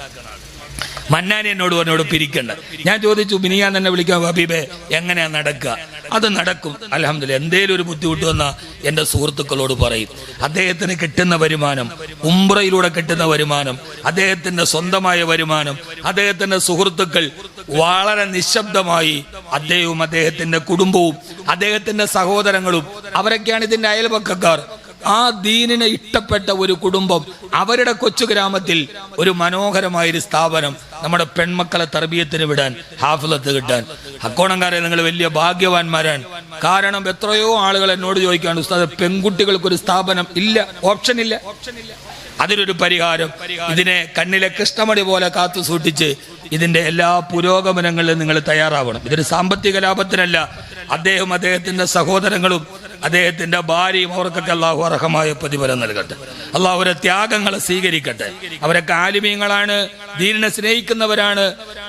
മന്നാനി എന്നോട് പിരിക്കണ്ട. ഞാൻ ചോദിച്ചു, മിനിയാൻ തന്നെ വിളിക്കാം ഹബീബേ, എങ്ങനെയാ നടക്കുക? അത് നടക്കും അൽഹംദുലില്ലാഹ്. എന്തേലും ഒരു ബുദ്ധിമുട്ട് വന്നാൽ എൻ്റെ സുഹൃത്തുക്കളോട് പറയും. അദ്ദേഹത്തിന് കിട്ടുന്ന വരുമാനം, ഉംറയിലൂടെ കിട്ടുന്ന വരുമാനം, അദ്ദേഹത്തിന്റെ സ്വന്തമായ വരുമാനം, അദ്ദേഹത്തിന്റെ സുഹൃത്തുക്കൾ വളരെ നിശബ്ദമായി, അദ്ദേഹവും അദ്ദേഹത്തിന്റെ കുടുംബവും അദ്ദേഹത്തിന്റെ സഹോദരങ്ങളും അവരൊക്കെയാണ് ഇതിന്റെ അയൽപക്കക്കാർ. ആ ദീനിനെ ഇഷ്ടപ്പെട്ട ഒരു കുടുംബം, അവരുടെ കൊച്ചു ഗ്രാമത്തിൽ ഒരു മനോഹരമായൊരു സ്ഥാപനം, നമ്മുടെ പെൺമക്കളെ തർബിയത്തിന് വിടാൻ, ഹാഫിളത്ത് കിട്ടാൻ. അക്കോണംകാരെ നിങ്ങൾ വലിയ ഭാഗ്യവാന്മാരാണ്. കാരണം എത്രയോ ആളുകൾ എന്നോട് ചോദിക്കാണ്, ഉസ്താദ് പെൺകുട്ടികൾക്കൊരു സ്ഥാപനം ഇല്ല, ഓപ്ഷൻ ഇല്ല. അതിനൊരു പരിഹാരം, ഇതിനെ കണ്ണിലെ കൃഷ്ണമണി പോലെ കാത്തു സൂക്ഷിച്ച് ഇതിന്റെ എല്ലാ പുരോഗമനങ്ങളിലും നിങ്ങൾ തയ്യാറാവണം. ഇതൊരു സാമ്പത്തിക ലാഭത്തിനല്ല. അദ്ദേഹം, അദ്ദേഹത്തിന്റെ സഹോദരങ്ങളും അദ്ദേഹത്തിന്റെ ഭാര്യയും അവർക്കൊക്കെ അള്ളാഹു അർഹമായ പ്രതിഫലം നൽകട്ടെ. അള്ളാഹു അവരെ ത്യാഗങ്ങളെ സ്വീകരിക്കട്ടെ. അവരൊക്കെ ആലിമീങ്ങളാണ്, ദീനിനെ സ്നേഹിക്കുന്നവരാണ്.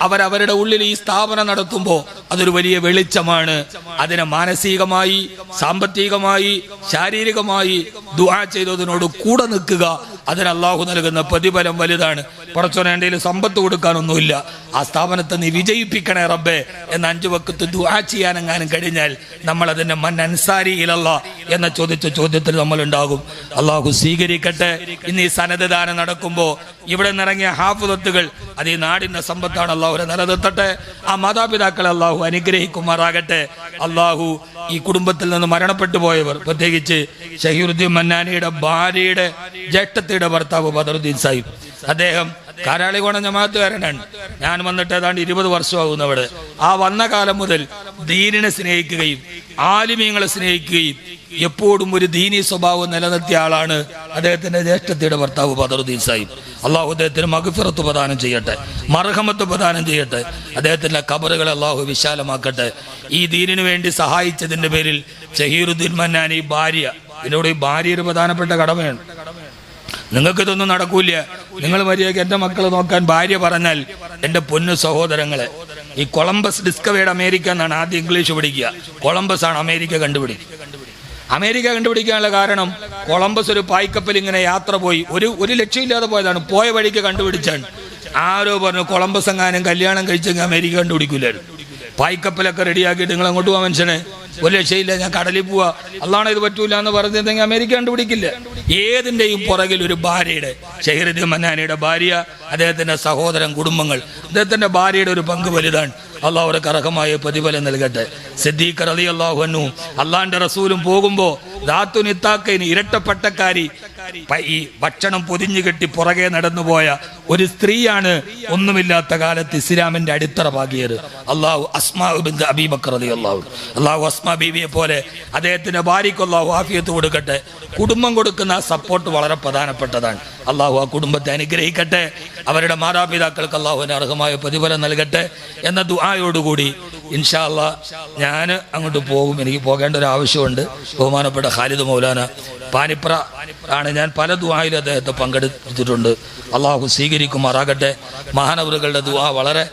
അവരവരുടെ ഉള്ളിൽ ഈ സ്ഥാപനം നടത്തുമ്പോൾ അതൊരു വലിയ വെളിച്ചമാണ്. അതിനെ മാനസികമായി, സാമ്പത്തികമായി, ശാരീരികമായി ദുആ ചെയ്തതിനോട് കൂടെ നിൽക്കുക. അതിന് അള്ളാഹു നൽകുന്ന പ്രതിഫലം വലുതാണ്. പടച്ചോനെ എൻ്റെ കയ്യിൽ സമ്പത്ത് കൊടുക്കാനൊന്നുമില്ല, ആ സ്ഥാപനത്തെ നീ വിജയിപ്പിക്കണേ റബ്ബേ എന്ന് 5 വഖത്ത് ദുആ ചെയ്യാനെങ്ങാനും കഴിഞ്ഞാൽ നമ്മൾ അതിന്റെ മൻ അൻസാരി ഇലല്ലാ എന്ന ചോദ്യത്തിൽ നമ്മൾ ഉണ്ടാകും. അള്ളാഹു സ്വീകരിക്കട്ടെ. ഇന്ന് ഈ സനദ് ദാനം നടക്കുമ്പോൾ ഇവിടെ നിറങ്ങിയ ഹാഫിളത്തുകൾ അത് ഈ നാടിന്റെ സമ്പത്താണ്. അള്ളാഹു നിലനിർത്തട്ടെ. ആ മാതാപിതാക്കളെ അള്ളാഹു അനുഗ്രഹിക്കുമാറാകട്ടെ. അള്ളാഹു ഈ കുടുംബത്തിൽ നിന്ന് മരണപ്പെട്ടു പോയവർ, പ്രത്യേകിച്ച് ഷഹീറുദ്ദീൻ മന്നാനിയുടെ ഭാര്യയുടെ ജ്യേഷ്ഠത്തിയുടെ ഭർത്താവ് ബദറുദ്ദീൻ സാഹിബ്, അദ്ദേഹം കാരാളികോണം ജമാഅത്തുകാരനാണ്. ഞാൻ വന്നിട്ട് ഏതാണ്ട് 20 വർഷമാകുന്നു അവിടെ. ആ വന്ന കാലം മുതൽ ദീനിനെ സ്നേഹിക്കുകയും ആലിമീങ്ങളെ സ്നേഹിക്കുകയും എപ്പോഴും ഒരു ദീനീ സ്വഭാവം നിലനിർത്തിയ ആളാണ് അദ്ദേഹത്തിന്റെ ജ്യേഷ്ഠത്തിയുടെ ഭർത്താവ് ബദറുദ്ദീൻ സാഹിബ്. അള്ളാഹു അദ്ദേഹത്തിന് മഗ്ഫിറത്ത് പ്രദാനം ചെയ്യട്ടെ, മർഹമത്ത് പ്രദാനം ചെയ്യട്ടെ. അദ്ദേഹത്തിന്റെ ഖബറുകളെ അള്ളാഹു വിശാലമാക്കട്ടെ. ഈ ദീനിനു വേണ്ടി സഹായിച്ചതിന്റെ പേരിൽ ഷഹീറുദ്ദീൻ മന്നാനി ഭാര്യ, ഇതിനോട് ഈ ഭാര്യ ഒരു പ്രധാനപ്പെട്ട കടമയാണ്. നിങ്ങൾക്ക് ഇതൊന്നും നടക്കൂല. നിങ്ങൾ മര്യാദയ്ക്ക് എൻ്റെ മക്കളെ നോക്കാൻ ഭാര്യ പറഞ്ഞാൽ, എൻ്റെ പൊന്നു സഹോദരങ്ങളെ, ഈ കൊളംബസ് ഡിസ്കവേർഡ് അമേരിക്ക എന്നാണ് ആദ്യം ഇംഗ്ലീഷ് പഠിക്കുക. കൊളംബസ് ആണ് അമേരിക്ക കണ്ടുപിടിക്കാനുള്ള കാരണം, കൊളംബസ് ഒരു പായ്ക്കപ്പൽ ഇങ്ങനെ യാത്ര പോയി, ഒരു ലക്ഷ്യമില്ലാതെ പോയതാണ്, പോയ വഴിക്ക് കണ്ടുപിടിച്ചാണ്. ആരോ പറഞ്ഞു കൊളംബസ് എങ്ങാനും കല്യാണം കഴിച്ചെങ്കിൽ അമേരിക്ക കണ്ടുപിടിക്കൂലായിരുന്നു. പായ്ക്കപ്പലൊക്കെ റെഡിയാക്കിയിട്ട് നിങ്ങൾ അങ്ങോട്ട് പോവാൻ മനുഷ്യനെ, ഒരു രക്ഷയില്ല, ഞാൻ കടലിൽ പോവാ, അല്ലാണോ ഇത് പറ്റൂല എന്ന് പറഞ്ഞിരുന്നെങ്കിൽ അമേരിക്ക കണ്ടുപിടിക്കില്ല. ഏതിൻ്റെയും പുറകിൽ ഒരു ഭാര്യയുടെ, ഷഹീറുദ്ദീൻ മന്നാനിയുടെ ഭാര്യ, അദ്ദേഹത്തിന്റെ സഹോദരൻ, കുടുംബങ്ങൾ, അദ്ദേഹത്തിന്റെ ഭാര്യയുടെ ഒരു പങ്ക് വലുതാണ്. അള്ളാഹു അവർക്ക് അർഹമായ പ്രതിഫലം നൽകട്ടെ. സിദ്ദീഖ് റളിയല്ലാഹു അൻഹു അള്ളാഹിന്റെ റസൂലും പോകുമ്പോ ദാത്തു നിത്താക്കൈന് ഇരട്ടപ്പട്ടക്കാരി ഈ ഭക്ഷണം പൊതിഞ്ഞു കെട്ടി പുറകെ നടന്നുപോയ ഒരു സ്ത്രീയാണ് ഒന്നുമില്ലാത്ത കാലത്ത് ഇസ്ലാമിന്റെ അടിത്തറ പാകിയത്. അള്ളാഹു അസ്മാ ബിൻത് അബീ ബക്കർ റളിയല്ലാഹു, അള്ളാഹു അസ്മാ ബീവിയെ പോലെ അദ്ദേഹത്തിന്റെ ഭാര്യയ്ക്ക് അള്ളാഹു ആഫിയത്ത് കൊടുക്കട്ടെ. കുടുംബം കൊടുക്കുന്ന ആ സപ്പോർട്ട് വളരെ പ്രധാനപ്പെട്ടതാണ്. അള്ളാഹു ആ കുടുംബത്തെ അനുഗ്രഹിക്കട്ടെ. അവരുടെ മാതാപിതാക്കൾക്ക് അള്ളാഹുവിന് അർഹമായ പ്രതിഫലം നൽകട്ടെ എന്ന ദുആയോടുകൂടി ഇൻഷാ അല്ലാഹ് ഞാൻ അങ്ങോട്ട് പോകും. എനിക്ക് പോകേണ്ട ഒരു ആവശ്യമുണ്ട്. ബഹുമാനപ്പെട്ട ഖാലിദ് മൗലാന പാനിപ്ര ആണ്. ഞാൻ പല ദുആയിലും അദ്ദേഹത്തെ പങ്കെടുത്തിട്ടുണ്ട്. അള്ളാഹു സ്വീകരിക്കുമാറാകട്ടെ. മഹാനവറുകളുടെ ദുആ വളരെ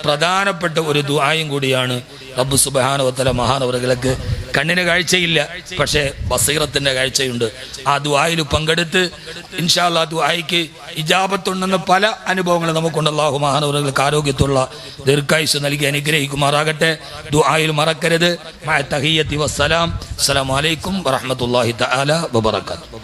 പ്രധാനപ്പെട്ട ഒരു ദുആയും കൂടിയാണ്. റബ്ബ് സുബ്ഹാനഹു വ തആല മഹാനവറുകൾക്ക് കണ്ണിന് കാഴ്ചയില്ല, പക്ഷേ ബസീറത്തിന്റെ കാഴ്ചയുണ്ട്. ആ ദുആയിൽ പങ്കെടുത്ത് ഇൻഷാ അല്ലാഹ് ദുആയ്ക്ക് ഇജാബത്തുണ്ടെന്ന് പല അനുഭവങ്ങളും നമുക്കുണ്ട്. അല്ലാഹു മഹാനവറുകൾക്ക് ആരോഗ്യത്തുള്ള ദീർഘായുസ് നൽകി അനുഗ്രഹിക്കുമാറാകട്ടെ. ദുആയിൽ മറക്കരുത്. മഅ തഹിയ്യത്തി വസ്സലാം. അസ്സലാമു അലൈക്കും വറഹ്മത്തുള്ളാഹി തആല വബറകാതുഹു.